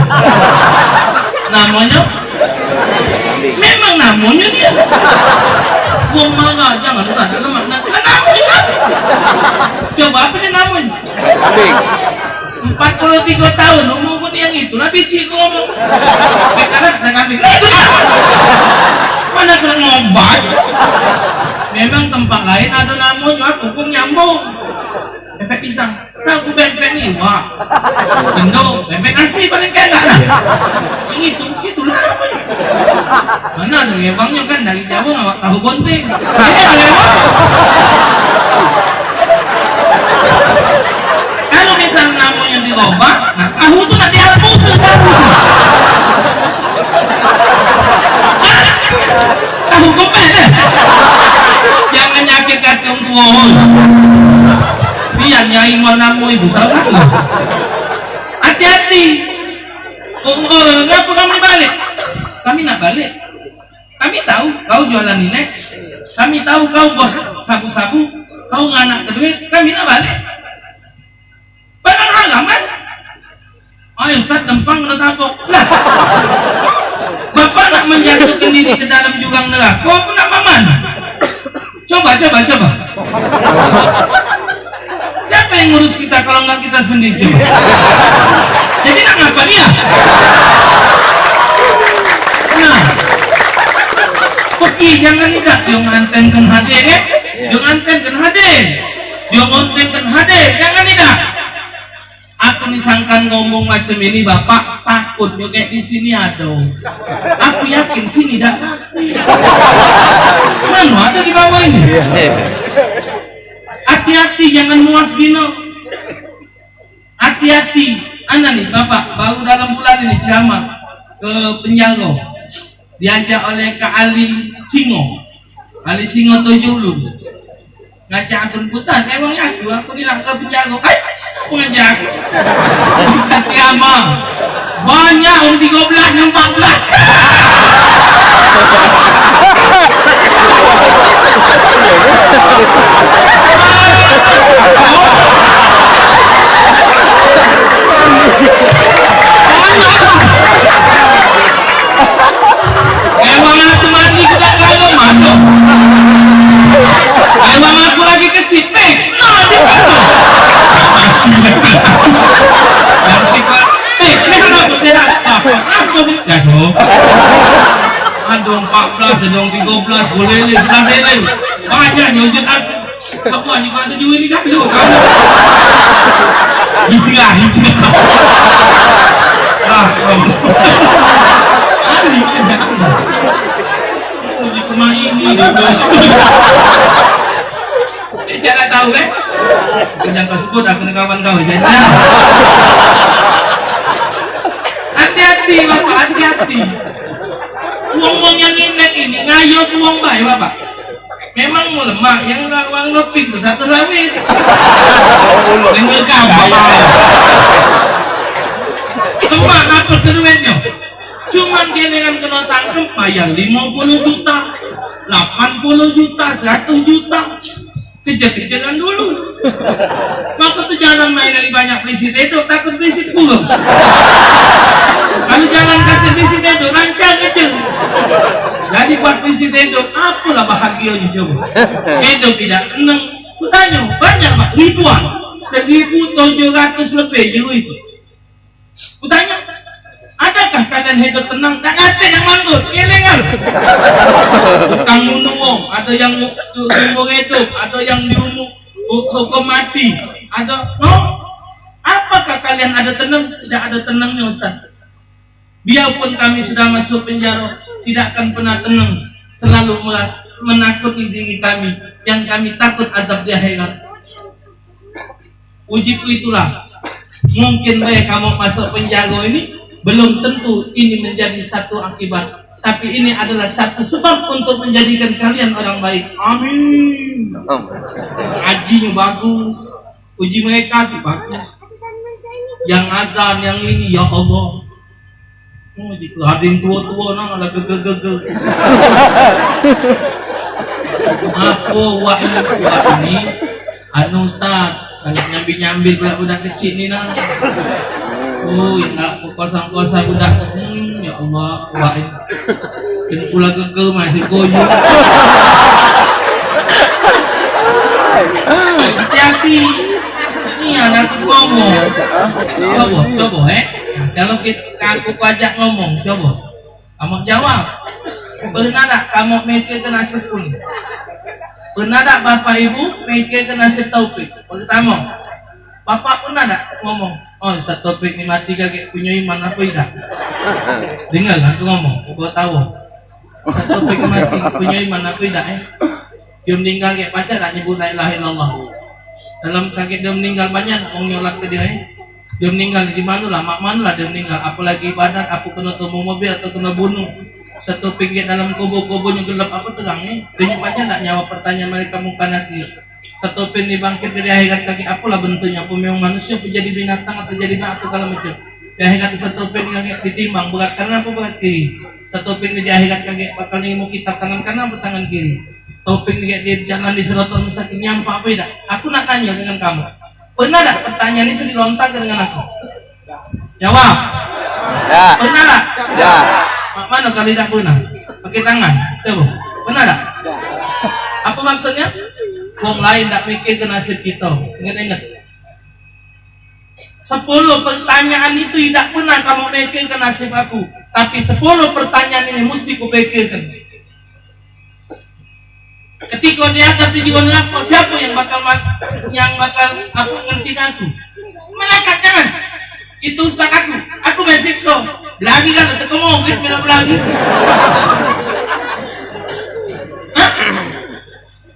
Namanya memang namanya dia. Gua marah jangan usah lemak. Namanya. Coba apa dia namanya? 43 tahun umur pun yang itu lah biji gua ngomong. Bekalan ada kambing. Itu mana kena ngobat? Memang tempat lain ada namanya, hukum nyambung. Bebek pisang, tahu bebek iwa, gendong, bebek nasi paling kalah lah. Yang itulah namanya. Mana ada ngewangnya kan dari jauh ngawak tahu gonting. Kalau misal namanya dirobak, nah tahu tuh nanti aku tuh tahu. Tahu kompet deh. Jangan nyakit kacang tua. Biar nyai mau namu ibu tahu kan? Hati-hati. Oh, ngapa kamu balik? Kami nak balik. Kami tahu kau jualan ini. Kami tahu kau bos sabu-sabu. Kau nganak kedua kami nak balik. Bahkan haram kan? Ayo Ustaz tempang kena tabok. Lah. Bapak nak menjatuhkan diri ke dalam jurang neraka. Apa nak maman? Coba. Siapa yang ngurus kita kalau nggak kita sendiri? Jadi nak ngapa dia? Nah, pergi jangan tidak. Yang antenkan hadir, Yang antenkan hadir, yang antenkan hadir, jangan tidak. Aku disangkan ngomong macam ini bapak takut juga di sini ada. Aku yakin sini tidak mati. Mana ada di bawah ini? Hati-hati jangan muas gino. Hati-hati. Anda nih bapak baru dalam bulan ini ceramah ke penjaga. Diajak oleh Kak Ali Singo. Ali Singo Tojulu. Ngajak akun Ustaz, emangnya aku bilang ke penjaga, aku ngajak Ustaz ceramah banyak 13, 14. Emang aku mati sudah kalau masuk. Emang aku lagi kecil, nah di situ. Ini kan aku tidak apa sih? Ya so. Aduh 14, sedang 13, boleh le, sudah le. Banyak nyojot aku. Apa ni kau 7 ini kan lu? Hijrah. Ali kan. Di rumah ini. Cara tahu kan? Jangan kau sebut aku kawan kau. Hati-hati bapak, hati-hati. Uang yang ini ngayo uang baik bapak. Memang mau lemah, yang uang nopik tu satu lawit. Dengar kabar. Cuma apa keduanya? Cuma dia dengan kena tangkap bayar 50 juta, 80 juta, 100 juta. Kejar-kejaran dulu. Maka tu jangan main lagi banyak polisi dedok, takut polisi pulang. Kalau jangan kata polisi dedok, rancang kejar. Jadi buat polisi dedok, apalah bahagianya coba. Dedok tidak tenang. Kutanya, banyak pak, ribuan. 1.700 lebih jauh itu. Kutanya, adakah kalian hidup tenang? Tak kata yang manggut, ilegal. Utang menuang, ada yang umur hidup, ada yang diumur hukum mati, ada no. Apakah kalian ada tenang? Tidak ada tenangnya Ustaz. Biarpun kami sudah masuk penjara, tidak akan pernah tenang. Selalu menakuti diri kami, yang kami takut azab di akhirat. Ujiku itulah. Mungkin kamu masuk penjara ini belum tentu ini menjadi satu akibat, tapi ini adalah satu sebab untuk menjadikan kalian orang baik. Amin. Hajinya bagus, uji mereka tuh bagus. Yang azan, yang ini ya Allah. Oh, jika ada yang tua-tua nang ada gege-gege. Apa wak ini? Anu Ustaz, kalau nyambil budak-budak kecil ni nang. Oh, nak kuasa budak. Ya Allah, wah. Kena pula gegel masih koyo. Hati-hati. Ini ada aku ngomong. Coba Kalau aku ajak ngomong, coba. Kamu jawab. Pernah tak kamu mikir nasib pun? Pernah tak Bapak Ibu mikir nasib Taufik? Pertama, Bapak pernah tak ngomong? Oh, Ustaz Taufik ni mati kakek punya iman apa tidak? Dengar aku ngomong, aku tahu. Ustaz Taufik ni mati punya iman apa tidak? Dia meninggal kakek pacar tak nyebut la ilaha illallah. Dalam kakek dia meninggal banyak nak nyolak ke dia. Dia meninggal di mana lah, mak mana lah dia meninggal. Apalagi ibadat, apa kena temu mobil atau kena bunuh. Satu pinggir dalam kubur-kuburnya gelap apa terang Dia pacar tak nyawa pertanyaan mereka muka nanti. Satu pin dibangkit dari akhirat kaki apalah bentuknya, apa memang manusia menjadi binatang atau jadi batu kalau macam di akhirat satu pin kaki ditimbang berat karena apa berat kiri, satu pin di akhirat kaki bakal nemu kitab tangan kanan atau tangan kiri. topeng kayak dia jalan di Siratal Mustaqim nyampe apa tidak? Aku nak tanya dengan kamu. Pernah tak pertanyaan itu dilontarkan dengan aku? Jawab. Ya. Pernah tak? Ya. Mana kali tak pernah? Pakai tangan. Coba. Pernah tak? Apa maksudnya? Wong lain tak mikir ke nasib kita. Ingat-ingat. 10 pertanyaan itu tidak pernah kamu mikir ke nasib aku. Tapi 10 pertanyaan ini mesti ku pikirkan. Ketika dia akan di neraka, siapa yang bakal aku ngerti aku? Malaikat jangan. Itu ustaz aku bersiksa. Lagi kan untuk kamu bilang lagi.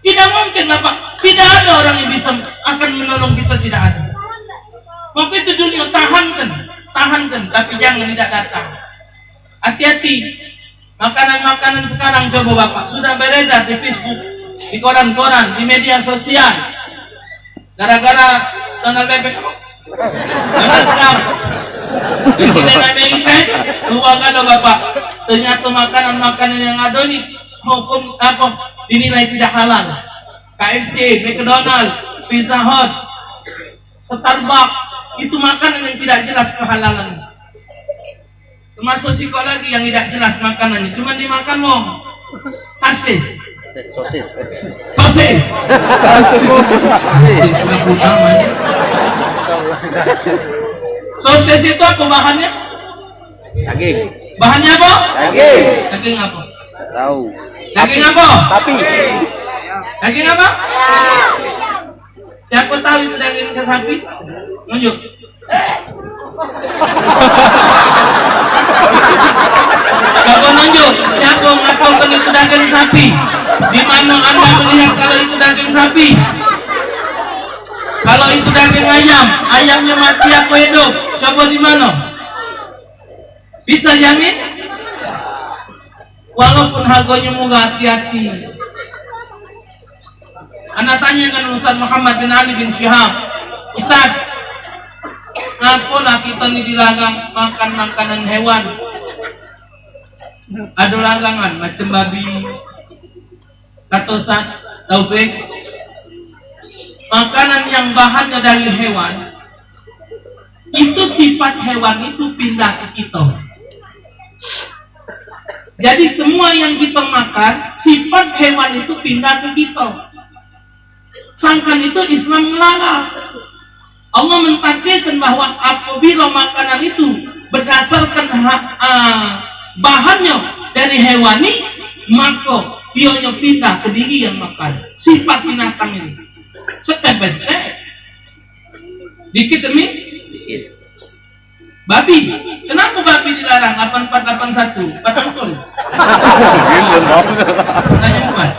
Tidak mungkin Bapak. Tidak ada orang yang bisa akan menolong kita, tidak ada. Waktu itu dunia tahankan, tapi jangan tidak datang. Hati-hati. Makanan-makanan sekarang coba Bapak sudah beredar di Facebook, di koran-koran, di media sosial. Gara-gara Donald Bebek, Donald Trump, Presiden Amerika itu keluar kalau Bapak. Ternyata makanan-makanan yang ada ini hukum apa dinilai tidak halal. KFC, McDonald, Pizza Hut, Starbucks itu makanan yang tidak jelas kehalalan. Termasuk siko lagi yang tidak jelas makanannya, cuma dimakan wong. Sosis. Sosis itu apa bahannya? Daging. Bahannya apa? Daging. Daging apa? Tahu. Daging apa? Sapi. Daging apa? Siapa tahu itu daging sapi? Nunjuk. Siapa nunjuk? Siapa mengatakan itu daging sapi? Di mana Anda melihat kalau itu daging sapi? Kalau itu daging ayam, ayamnya mati atau hidup? Coba di mana? Bisa jamin? Walaupun harganya murah, hati-hati. Anak tanya dengan Ustaz Muhammad bin Ali bin Syihab, Ustaz, kenapa kita ini dilarang makan makanan hewan? Ada larangan macam babi, kata Ustaz Taufik, makanan yang bahannya dari hewan, itu sifat hewan itu pindah ke kita. Jadi semua yang kita makan, sifat hewan itu pindah ke kita. Sangkan itu Islam melarang. Allah mentakdirkan bahwa apabila makanan itu berdasarkan bahannya dari hewani, maka dia pindah ke diri yang makan. Sifat binatang ini. Step by step. Dikit demi dikit. Babi. Kenapa babi dilarang? 8481. Betul. Tanya bukan.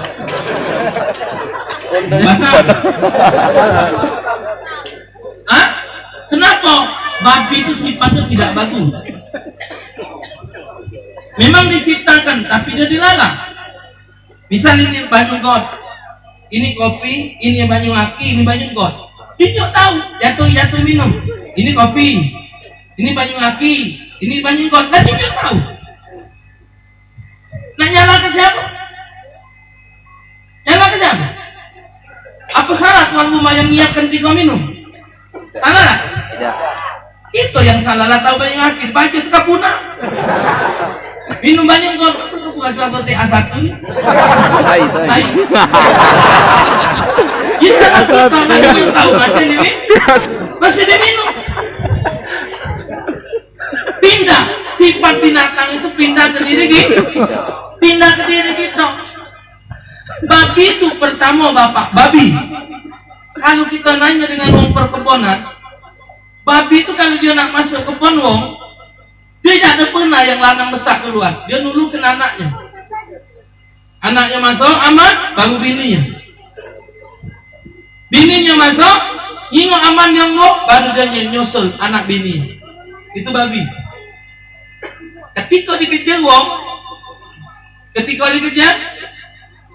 Bahasa. Hah? Kenapa babi itu sifatnya tidak bagus? Memang diciptakan, tapi dia dilarang. Misal ini banyu got, ini kopi, ini banyu aki, ini banyu got. Dia tahu, jatuh minum. Ini kopi, ini banyu aki, ini banyu got. Dan dia tahu. Nak nyala ke siapa? Nyala ke siapa? Apa salah tuan rumah yang menyiapkan 3 minum? Salah tak? Tidak. Itu yang salah lah, tahu banyu aki, baju itu kapuna. Minum banyak kok, bukan suatu TA1 nih. Hai. Bisa aku tahu masih diminum. Pindah, sifat binatang itu pindah ke diri gitu. Pindah ke diri kita. Babi itu pertama Bapak, babi. Kalau kita nanya dengan wong perkebunan, babi itu kalau dia nak masuk kebun wong, dia tidak ada pernah yang lanang besar duluan. Dia nulukan anaknya. Anaknya masuk, aman, baru bininya. Bininya masuk, hingga aman yang mau, baru dia nyusul anak bininya. Itu babi. Ketika dikejar wong,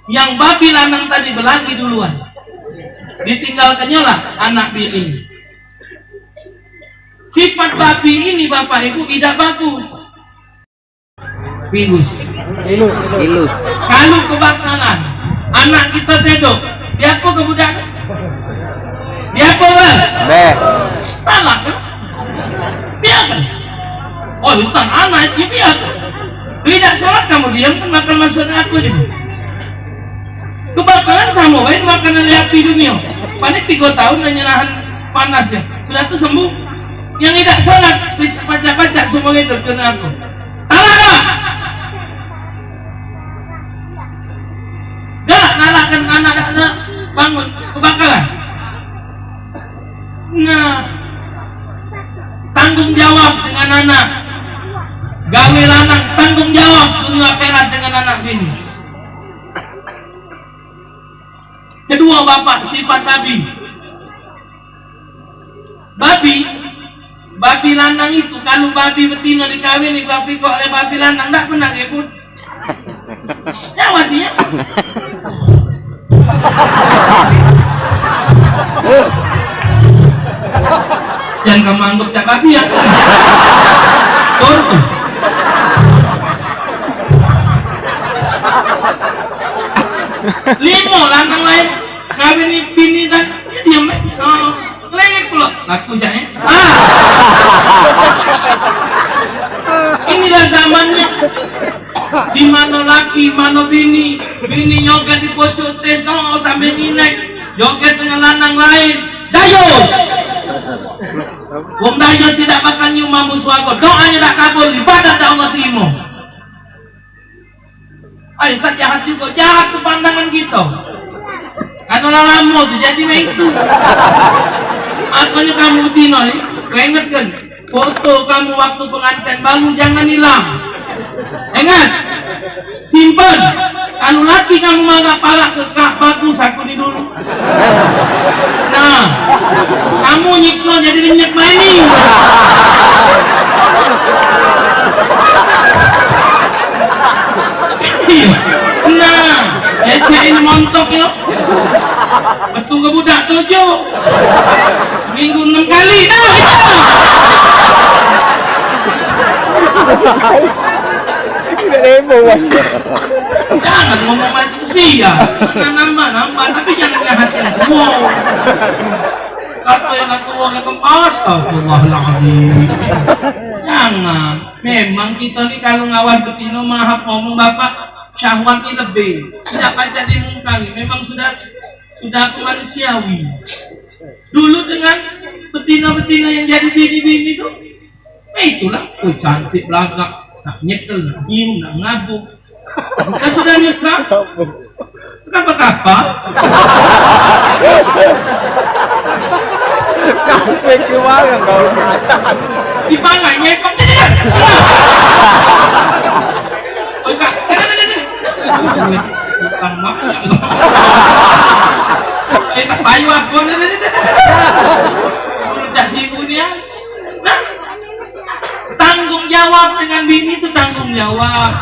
yang babi lanang tadi berlari duluan. Ditinggalkannya lah anak bininya. Sifat babi ini Bapak Ibu tidak bagus. Pilus. Kalau kebakaran anak kita tedok, dia apa ke budak? Dia apa bang? Beh. Talak kan? Biarkan. Oh Ustaz, anak itu biarkan. Tidak sholat kamu diam kan makan masuk dengan aku juga. Kebakaran sama lain makanan api dunia. Panik 3 tahun dan nyerahan panasnya. Sudah tuh sembuh. Yang tidak sholat, baca-baca semua itu kena aku. Talak! Nalakan anak bangun kebakaran. Nah, tanggung jawab dengan anak. Gawe lanang tanggung jawab dunia akhirat dengan anak bini. Kedua bapak sifat babi lanang itu kalau babi betina dikawin babi kok oleh babi lanang tak pernah gebut. Ya wasinya. Jangan kamu anggap cak babi ya. Tuh. Limo lanang lain kawin bini dan dia diam ngelengek pula laku jahnya. Inilah zamannya di mana laki mana bini joget di pojok tes sampai ninek joget dengan lanang lain dayos. Wong dayos tidak bakal nyuma muswago, doanya tak kabul, ibadah tak Allah terima. Ayo Ustaz jahat juga, jahat tuh pandangan kita. Kan orang lama tuh jadi itu. Makanya kamu Tino nih, ingat kan? Foto kamu waktu pengantin baru jangan hilang. Ingat, simpen. Kalau laki kamu marah palak ke kak bagus aku di dulu. Nah, kamu nyiksa jadi renyek ini. Nah, ini montok yo. Betul ke budak tujuh. Seminggu 6 kali. Nah, jangan ngomong macam sia. Nambah, tapi jangan jahatin semua. Kata yang aku ngomong astagfirullahaladzim. Jangan. Memang kita nih kalau ngawal betina maaf ngomong bapak syahwat ini lebih. Tidak baca dimungkari. Memang sudah manusiawi. Dulu dengan betina-betina yang jadi bini-bini itu, itulah, cantik belagak, nak nyekel, nak nyium, nak ngabuk. Saya sudah nikah, apa-apa. Sampai kemana kau? Dipanggil nyepang. Oh enggak, bukan banget. Tak payu apa? Kasih dunia. Nah, tanggung jawab dengan bini itu tanggung jawab.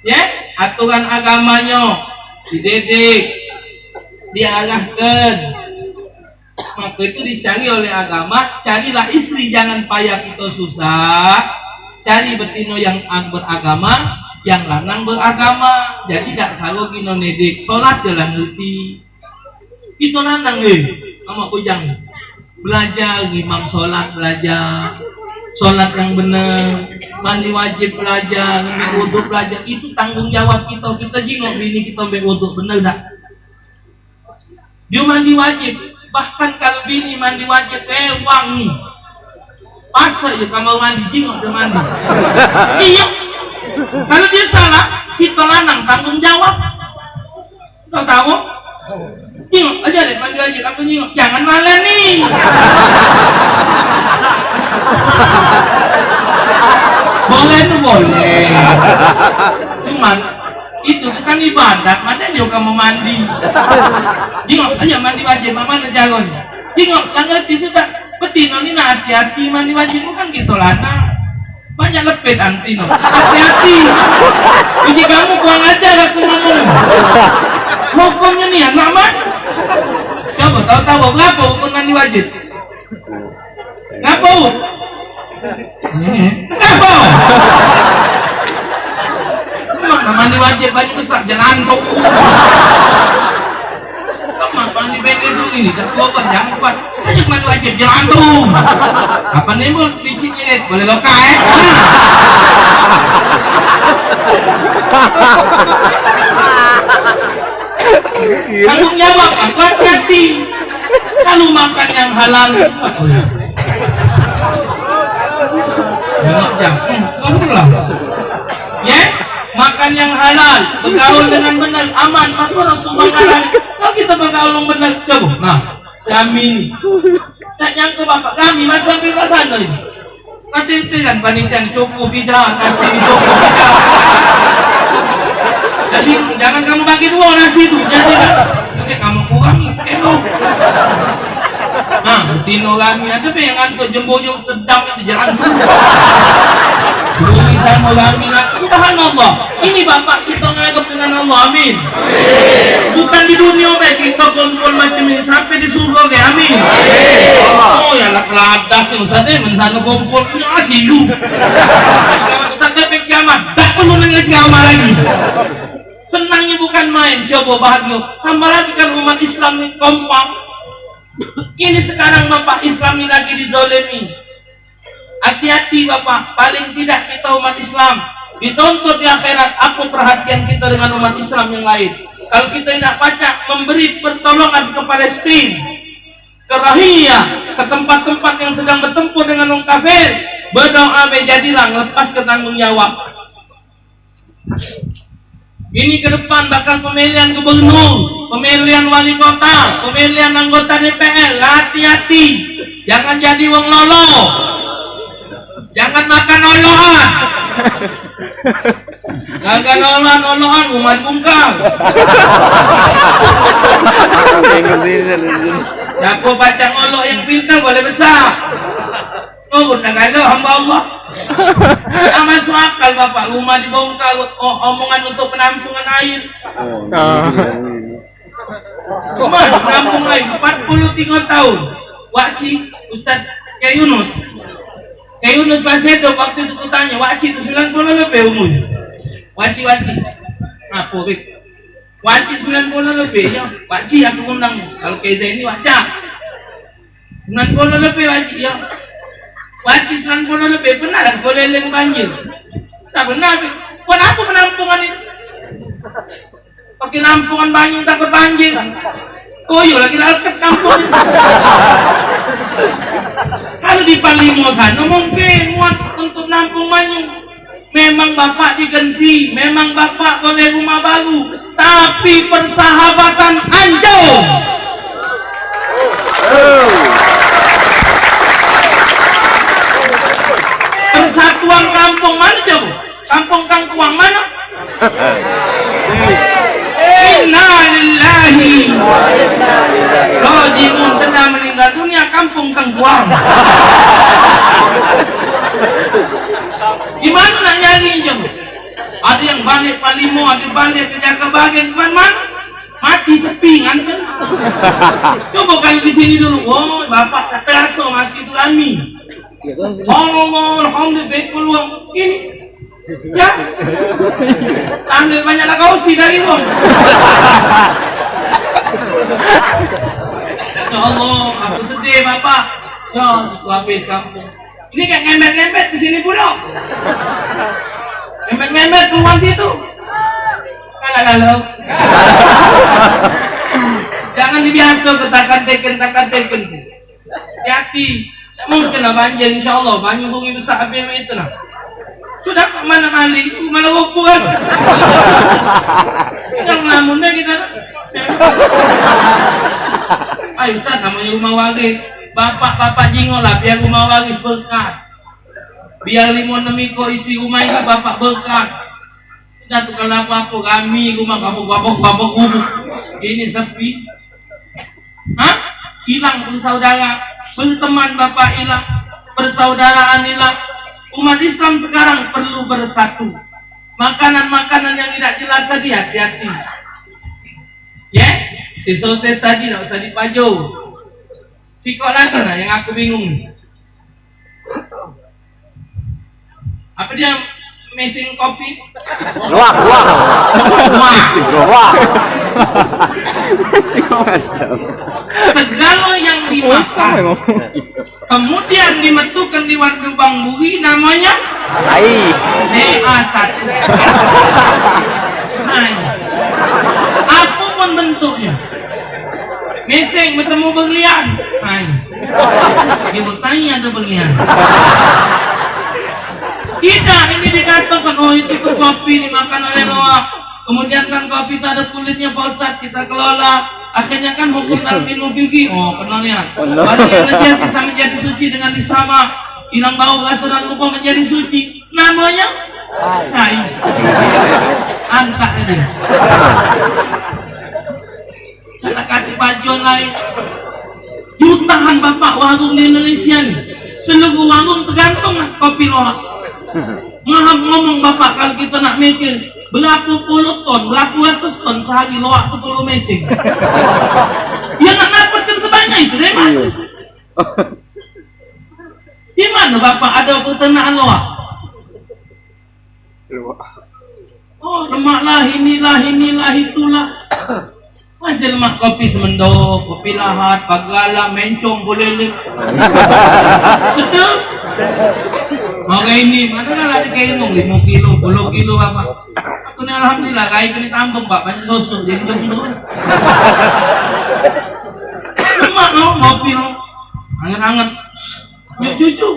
Ya, aturan agamanya dididik, diarahkan. Maka itu dicari oleh agama. Carilah istri, jangan payah kita susah. Cari betina yang beragama, yang lanang beragama. Jadi tak salah kita nedik. Sholat jalan ngerti. Kita lanang sama ujang belajar imam sholat, belajar sholat yang benar, mandi wajib belajar, ambil wudhu belajar. Itu tanggung jawab kita. Kita jingok bini kita ambil wudhu benar tak? Dia mandi wajib. Bahkan kalau bini mandi wajib wangi. Pas aja kamar mandi jingok dia mandi. Iya. Kalau dia salah, kita lanang tanggung jawab. Kau tahu? Jingok aja deh mandi wajib. Aku jingok. Jangan malah nih. Boleh tuh boleh. Cuman itu kan ibadah, masa juga mau mandi. Jingok aja mandi wajib, mana jagon. Jingok, yang ngerti sudah. Betina ini hati-hati mandi wajib bukan gitu lana. Banyak lepet anti no. Hati-hati. Jadi kamu kurang ajar aku ngomong. Hukumnya nih ya, nama. Coba tahu-tahu berapa hukum mandi wajib? Berapa? Berapa? Mana mandi wajib baju besar jangan kau. Kamu mandi pendek ini tak kuat jangan kuat. Saya mandi wajib jangan tuh. Kapan nimbul dicicit boleh loka Tanggung jawab apa hati. Kalau makan yang halal. Ya, makan yang halal, bergaul dengan benar, aman. Maka Rasulullah kata, kalau kita bergaul yang benar, coba. Nah, kami, tak nyangka bapak kami masih sampai ke sana ini. Nanti itu kan panikan cukup tidak, nasi cukup tidak. Jadi jangan kamu bagi dua nasi itu, jadi kamu kurang, Nah, tino kami ada yang ngantuk jembo-jembo tendang itu jalan. Tulisan kami subhanallah. Ini bapak kita ngadep dengan Allah, amin. Bukan di dunia baik kita kumpul macam ini sampai di surga, kayak amin. Oh ya lah keladas yang Ustaz mensana kumpul punya asilu. Ustaz sampai kiamat, tak perlu dengan kiamat lagi. Senangnya bukan main, coba bahagia. Tambah lagi kan umat Islam ini kompak. Ini sekarang bapak Islam ini lagi dizolimi. Hati-hati bapak, paling tidak kita umat Islam dituntut di akhirat apa perhatian kita dengan umat Islam yang lain. Kalau kita tidak baca memberi pertolongan ke Palestina, ke Rahia, ke tempat-tempat yang sedang bertempur dengan orang kafir, berdoa menjadilah lepas ke tanggung jawab. Ini ke depan bakal pemilihan gubernur, pemilihan wali kota, pemilihan anggota DPR. Hati-hati, jangan jadi wong lolo, jangan makan oloan. Jangan oloan umat bungkang. Siapa baca olok yang pintar boleh besar. Oh, nak kalau hamba Allah. Tak masuk akal bapak, rumah dibongkar, omongan untuk penampungan air. Rumah penampung air 43 tahun. Wakci Ustaz Kyai Yunus. Kyai Yunus masih hidup waktu itu kutanya, wakci itu 90 lebih umur. Wakci. Apa bik? Wakci 90 lebih ya. Wakci aku undang. Kalau Kyai Zaini waca 90 lebih wakci ya. Wajib 90 lebih benar boleh leng banjir. Tak benar. Buat apa penampungan itu? Pakai nampungan banyak takut banjir. Koyo lagi lalket kampung. Kalau di Palimo sana mungkin muat untuk nampung banyak. Memang bapak diganti, memang bapak boleh rumah baru, tapi persahabatan anjing. Persatuan kampung mana coba? Kampung Kangkuang mana? Inna lillahi rajiun. Telah meninggal dunia kampung Kangkuang. Gimana nak nyari coba? Ada yang balik Palimo, ada balik ke Jakabagian, mana? Mati sepi nganten. Coba kalau di sini dulu, oh bapak tak terasa mati itu kami. Allah, alhamdulillah peluang ini. Ya, tahlil banyaklah kausi dari wong. Ya Allah, aku sedih bapak. Ya, itu habis kampung. Ini kayak ngembet-ngembet di sini pula. Ngembet-ngembet keluar situ. Kalau jangan dibiasa ketakan teken. Hati-hati. Mungkin lah banjir insya Allah. Banyak sungai besar habis itu lah. Sudah mana mali? Mana waktu kan? Yang lamunnya kita. Ayo Ustaz, namanya rumah waris. Bapak jingol lah biar rumah waris berkat. Biar 5-6 isi rumah ini bapak berkat. Sudah tuh kalau apa kami rumah babok gubuk. Ini sepi. Hah? Hilang bersaudara, berteman bapak hilang, persaudaraan hilang. Umat Islam sekarang perlu bersatu. Makanan-makanan yang tidak jelas tadi hati-hati. Ya, si sosis tadi tidak usah dipajo. Si kok lagi nah yang aku bingung. Apa dia mesin kopi. Luak. Wah, segala yang dimakan kemudian dimetukan di waduk bangbuhi namanya Hai. DA1. Apapun bentuknya, meseng bertemu berlian, ibu tanya ada berlian. Tidak, ini dikatakan oh itu tuh kopi dimakan oleh loak. Kemudian kan kopi itu ada kulitnya Pak Ustadz, kita kelola. Akhirnya kan hukum dalam minum fikih. Oh, kenal ya. Barang yang najis bisa menjadi suci dengan disama. Hilang bau rasa dan lupa menjadi suci. Namanya tai. Angkat ini. Karena kati pajon lain. Jutaan bapak warung di Indonesia nih. Seluruh warung tergantung kopi loak. Mahal ngomong bapak kalau kita nak mikir berapa puluh ton, berapa ratus ton sehari loak tu puluh mesing. Dia nak dapatkan sebanyak itu dari mana? Di mana bapak ada peternakan loak? Oh lemak lah inilah itulah. Masih lemak kopi semendok, kopi lahat, pagala, mencong, boleh. Sedap. Maka ini, mana kan ada kayak 5 kilo, 10 kilo apa? Aku ni alhamdulillah, kayak kini tambang pak, banyak susu, jadi jemput. Lemak no, kopi no, anget-anget. Yuk cucu.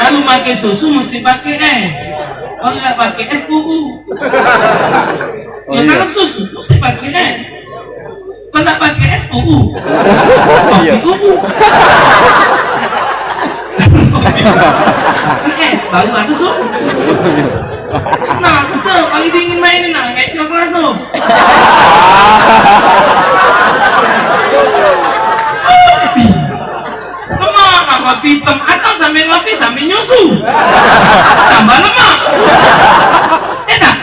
Kalau pakai susu mesti pakai es. Kalau tidak pakai es kuku. Ya kalau susu mesti pakai es. Kalau tidak pakai es kuku. Kopi kuku. Es baru ada susu. Nah, betul. Kalau dingin mainin nah kayak coklat so. Kopi hitam atau sambil ngopi sambil nyusu tambah lemak enak.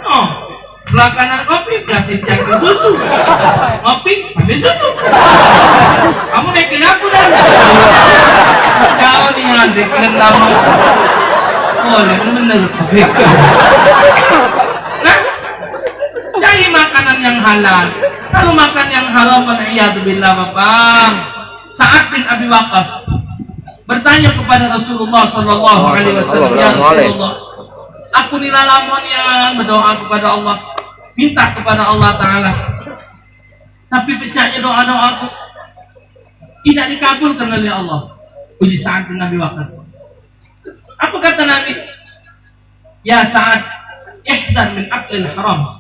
Oh belakangan kopi kasih cangkir susu ngopi sambil susu. Kamu mikir aku dah kau nih yang keren lama boleh bener kopi. Nah cari makanan yang halal. Kalau makan yang haram waliyadzubillah bapak. Sa'ad bin Abi Waqqas bertanya kepada Rasulullah Sallallahu Alaihi Wasallam, ya Rasulullah, aku ni lalamon yang berdoa kepada Allah, minta kepada Allah Taala, tapi pecahnya doa aku tidak dikabulkan oleh Allah. Puji Sa'ad bin Abi Waqqas. Apa kata Nabi? Ya Sa'ad, ihdan min aklil haram.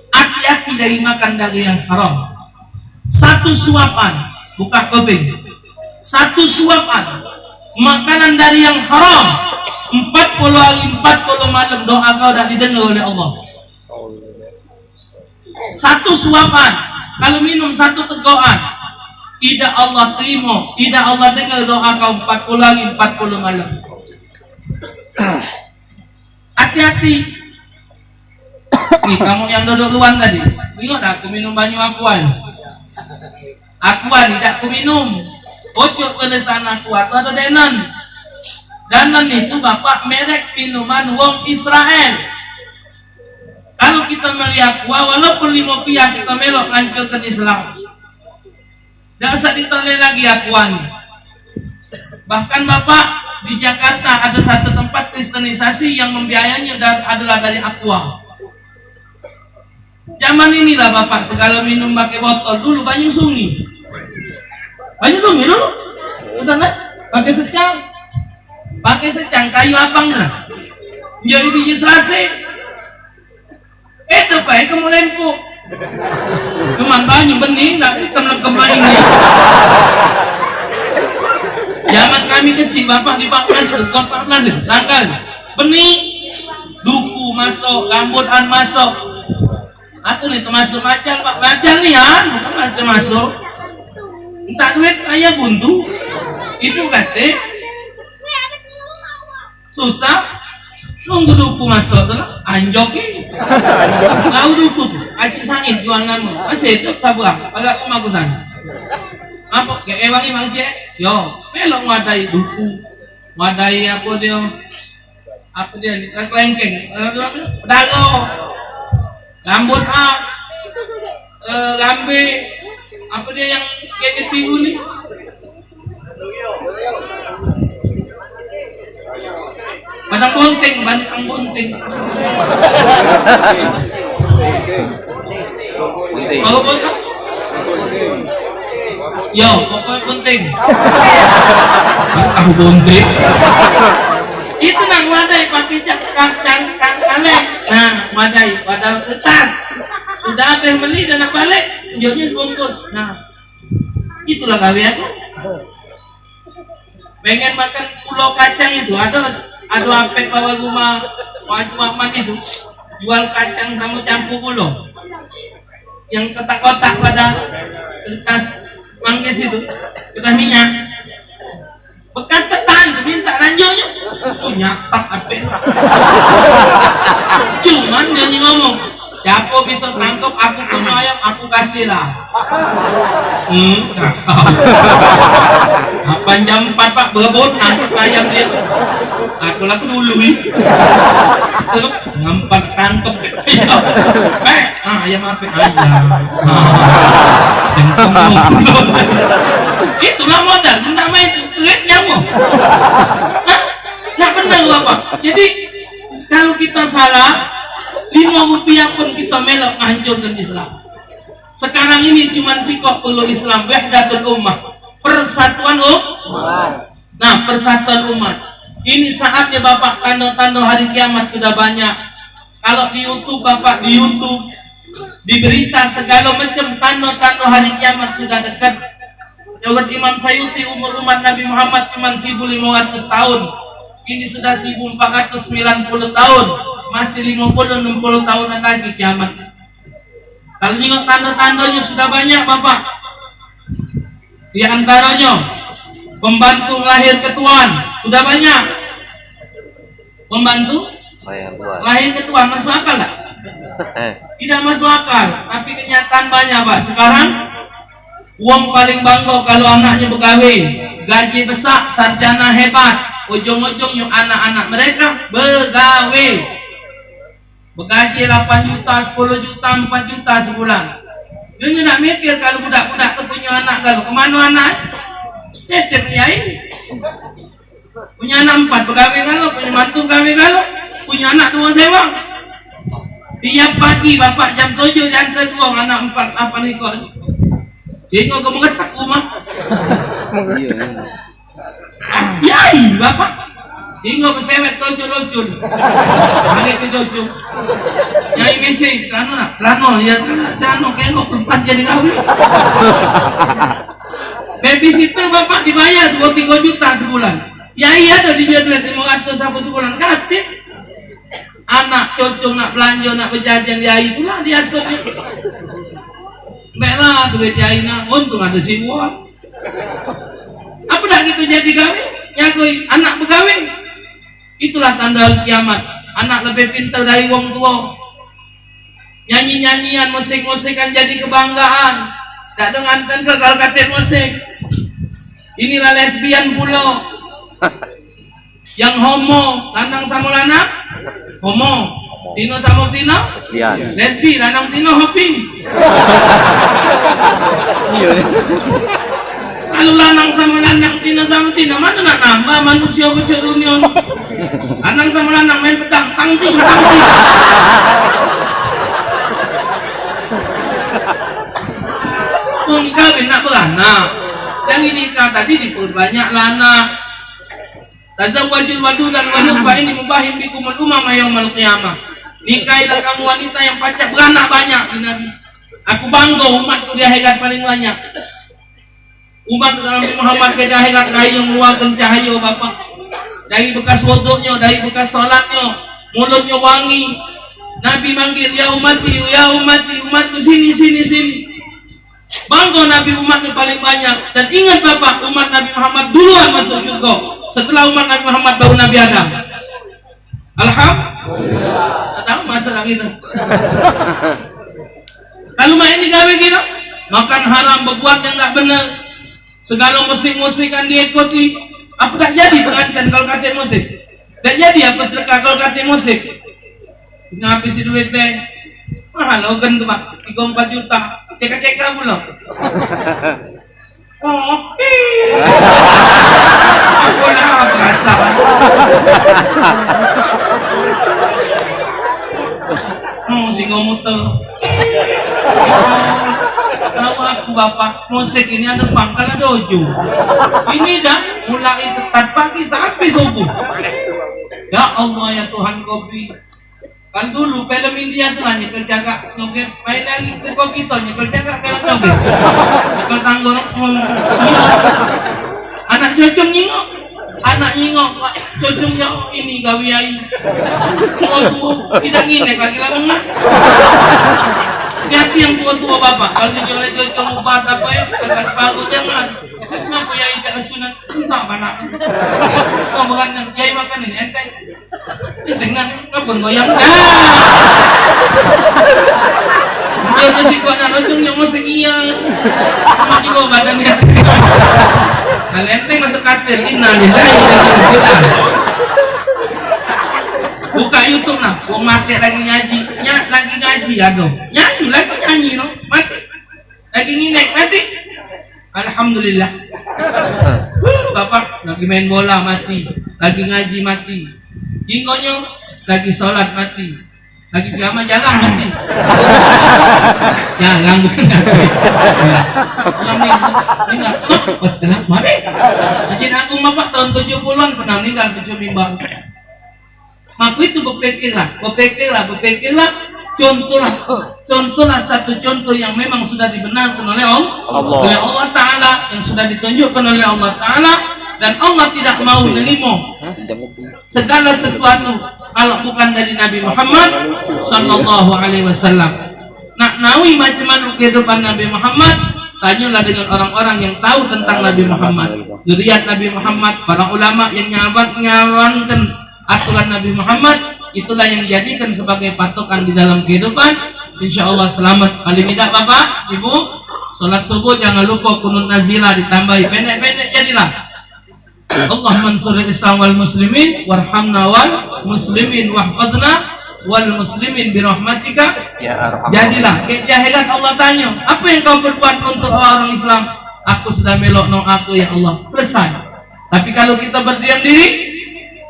Hati-hati dari makan daging yang haram. Satu suapan. Buka keping. Satu suapan makanan dari yang haram 40 hari 40 malam doa kau dah didengar oleh Allah. Satu suapan kalau minum satu tegokan tidak Allah terima, tidak Allah dengar doa kau 40 hari 40 malam. Hati-hati. Nih kamu yang duduk luar tadi, ingat tak aku minum banyu akuan? Akuan tidak aku minum. Bocok ke sana akuan atau Danon. Danon itu bapak merek minuman wong Israel. Kalau kita melihat walaupun 5 pihak kita melok hancurkan Islam. Tidak usah ditolak lagi akuan. Bahkan bapak di Jakarta ada satu tempat kristenisasi yang membiayainya dan adalah dari aqua. Zaman inilah bapak segala minum pakai botol. Dulu banyak sungi. Banyak sungi dulu. Sana pakai secang kayu abang lah. Jadi biji selesai. Itu pak, kamu lempuk. Cuman banyak bening, tak hitam kembali ini. Zaman kami kecil bapak di 14, langgan bening, duku masuk, rambutan masuk. Aku nih termasuk macal pak, macal nih ya, bukan macal masuk. Tak duit ayah buntu, itu kate susah. Nunggu duku masuk tu lah, anjok ni. Tahu duku tu, acik sangit jual nama. Masih hidup sabar, agak rumah aku sana. Apa? Kayak ewangi manusia? Yo, melok ngadai duku. wadai apa dia kelengkeng, dago, rambut lambe, apa dia yang jaket biru nih? Batang bunting. Kalau bunting? Yo, pokoknya penting. Batang bunting. Itu nang wadai pakai kang kaleng. Nah, wadai kertas. Sudah habis beli dan nak balik, jualnya sebungkus. Nah, itulah gawe aku. Pengen makan pulau kacang itu, ada apek bawa rumah Wajib Ahmad itu jual kacang sama campur gula yang kotak-kotak pada kertas manggis itu, kertas minyak bekas ketan minta lanjutnya nyaksak apek. Cuman dia ngomong, siapa bisa tangkap aku punya ayam, aku kasih lah. Apa jam 4 Pak berebut nangkap ayam dia. Aku laku dulu ngampak tangkap ayam apa ayam. Itulah modal, minta main duit nyawa. Nah benar Bapak. Jadi kalau kita salah 5 rupiah pun kita melok menghancurkan Islam. Sekarang ini cuma sikap perlu Islam, wahdatul ummah, persatuan umat. Nah, persatuan umat. Ini saatnya Bapak, tanda-tanda hari kiamat sudah banyak. Kalau di YouTube Bapak, di YouTube, di berita segala macam tanda-tanda hari kiamat sudah dekat. Menurut Imam Sayuti, umur umat Nabi Muhammad cuma 1500 tahun. Ini sudah 1490 tahun. Masih 50-60 tahun lagi kiamat. Kalau tengok tanda-tandanya sudah banyak Bapak. Di antaranya pembantu lahir ketuaan sudah banyak. Pembantu lahir ketuaan masuk akal tak? Tidak masuk akal, tapi kenyataan banyak Pak. Sekarang uang paling bangga kalau anaknya begawe, gaji besar, sarjana hebat, ujung-ujung yung anak-anak mereka begawe. Bergaji 8 juta, 10 juta, 4 juta sebulan. Dia nak mikir kalau budak-budak tu punya anak kalau kemana anak? Tetap nyai. Punya anak 4 bergawe kalau, punya mantu bergawe kalau, punya anak 2 sewa. Tiap pagi bapak jam 7 diantar 2 anak 4 apa ni kau? Sehingga kau mengetak rumah. Yai bapak. Hingga bersewet tocul-tocul. Balik ke tocul. Nyai mesej, Trano ya Trano kengok lepas jadi kawin. Babysitter bapak dibayar 2-3 juta sebulan. Yai ada di duit 500 sampai sebulan kate. Anak cocok nak belanja nak berjajan yai itulah dia asal. Baiklah duit yai nak untung ada siwak. Apa dah gitu jadi gawe? Nyakui anak begawe. Itulah tanda kiamat. Anak lebih pintar dari wong tua. Nyanyi-nyanyian, musik-musikan jadi kebanggaan. Tak dengan tentu kalau kata musik. Inilah lesbian pula. Yang homo, lanang sama lanang, homo. Tino sama tino, lesbian. Lesbi, lanang tino hobi. Kalau lanang sama lanang, tino sama tino, mana nak nambah manusia bocor dunia? Lanang sama lanang main pedang, tangting. Pun kawin nak beranak. Yang ini kan tadi diperbanyak anak. Tazawwajul wadudan wa nufa ini mubahim bikumul umama yaumal qiyamah. Nikahilah kamu wanita yang pacar beranak banyak di Nabi. Aku bangga umatku dia hebat paling banyak. Umat Nabi Muhammad ke akhirat kayu mengeluarkan cahaya Bapak. Dari bekas wuduknya, dari bekas salatnya, mulutnya wangi. Nabi manggil ya umati, umatku sini. Bangga Nabi umatnya paling banyak. Dan ingat Bapak, umat Nabi Muhammad duluan masuk surga. Setelah umat Nabi Muhammad baru Nabi Adam. Alhamdulillah. Tak tahu masalah kita. Kalau main di gawe kita, makan haram, berbuat yang tak benar. Segala musik-musikan diikuti. Apa dah jadi pengantin kalau kata musik? Dah jadi apa sedekah kalau kata musik? Ngapis duit deh. Mahal organ tuh pak, 3-4 juta. Cek belum? Oh, aku lah berasa. Singo muter. Tahu aku bapak, musik ini ada pangkal ada ujung. Ini dah mulai start pagi sampai subuh. Ya Allah ya Tuhan kopi. Kan dulu film India tuh lah nyekel jaga nyoget, main lagi ke kita nyekel jaga film nyoget, nyekel tanggul. Anak cocong nyingok, anak nyingok, cocongnya ini gawiai. Tua tidak gini lagi lama. Hati yang tua bapak, kalau jual cocong ubat apa ya, agak bagus jangan. Kenapa ya ijak sunat? Entah mana. Oh bukan, yai makan ini enteng. Dengan kabun goyang. Jadi si kuat ujungnya musik iya. Cuma juga badannya. Kalau enteng masuk katil, innalillahi wa inna ilaihi raji'un. Buka YouTube nah, gua mati lagi ngaji, lagi ngaji aduh, nyanyi no, mati, lagi nginek mati, alhamdulillah. Bapak lagi main bola mati, lagi ngaji mati, jingonyo lagi sholat mati, lagi ceramah jalan mati, jalan bukan ngaji, meninggal, wassalam, mari, Masjid Agung bapak tahun 70-an pernah meninggal 7 mimbar. Maka itu berpikirlah, contohlah satu contoh yang memang sudah dibenarkan oleh Allah Ta'ala, yang sudah ditunjukkan oleh Allah Ta'ala, dan Allah tidak mau menerima segala sesuatu kalau bukan dari Nabi Muhammad Sallallahu Alaihi Wasallam. Nak nawi macam mana kehidupan Nabi Muhammad, tanyalah dengan orang-orang yang tahu tentang Nabi Muhammad, zuriat Nabi Muhammad, para ulama yang nyawankan aturan Nabi Muhammad, itulah yang dijadikan sebagai patokan di dalam kehidupan. Insya Allah selamat. Paling tidak bapak, ibu, sholat subuh jangan lupa kunut nazilah ditambahi, pendek-pendek jadilah. Allah mansurul Islam wal muslimin warhamna wal muslimin wahfadna wal muslimin birahmatika ya. Jadilah. Kejahilan Allah tanya, apa yang kau berbuat untuk orang Islam? Aku sudah melok no aku ya Allah. Selesai. Tapi kalau kita berdiam diri,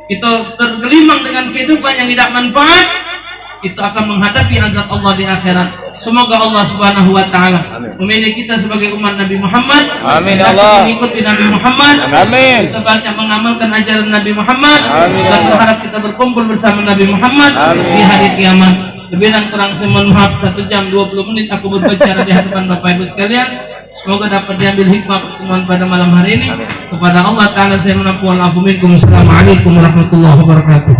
kita tergelimang dengan kehidupan yang tidak manfaat, kita akan menghadapi azab Allah di akhirat. Semoga Allah Subhanahu wa taala memilih kita sebagai umat Nabi Muhammad. Amin ya Allah. Mengikuti Nabi Muhammad. Amin. Kita banyak mengamalkan ajaran Nabi Muhammad. Amin. Dan berharap kita berkumpul bersama Nabi Muhammad. Amin. Di hari kiamat. Lebih dan kurang semohon maaf, 1 jam 20 menit aku berbicara di hadapan Bapak Ibu sekalian. Semoga dapat diambil hikmah pertemuan pada malam hari ini. Kepada Allah Ta'ala saya menampung. Assalamualaikum warahmatullahi wabarakatuh.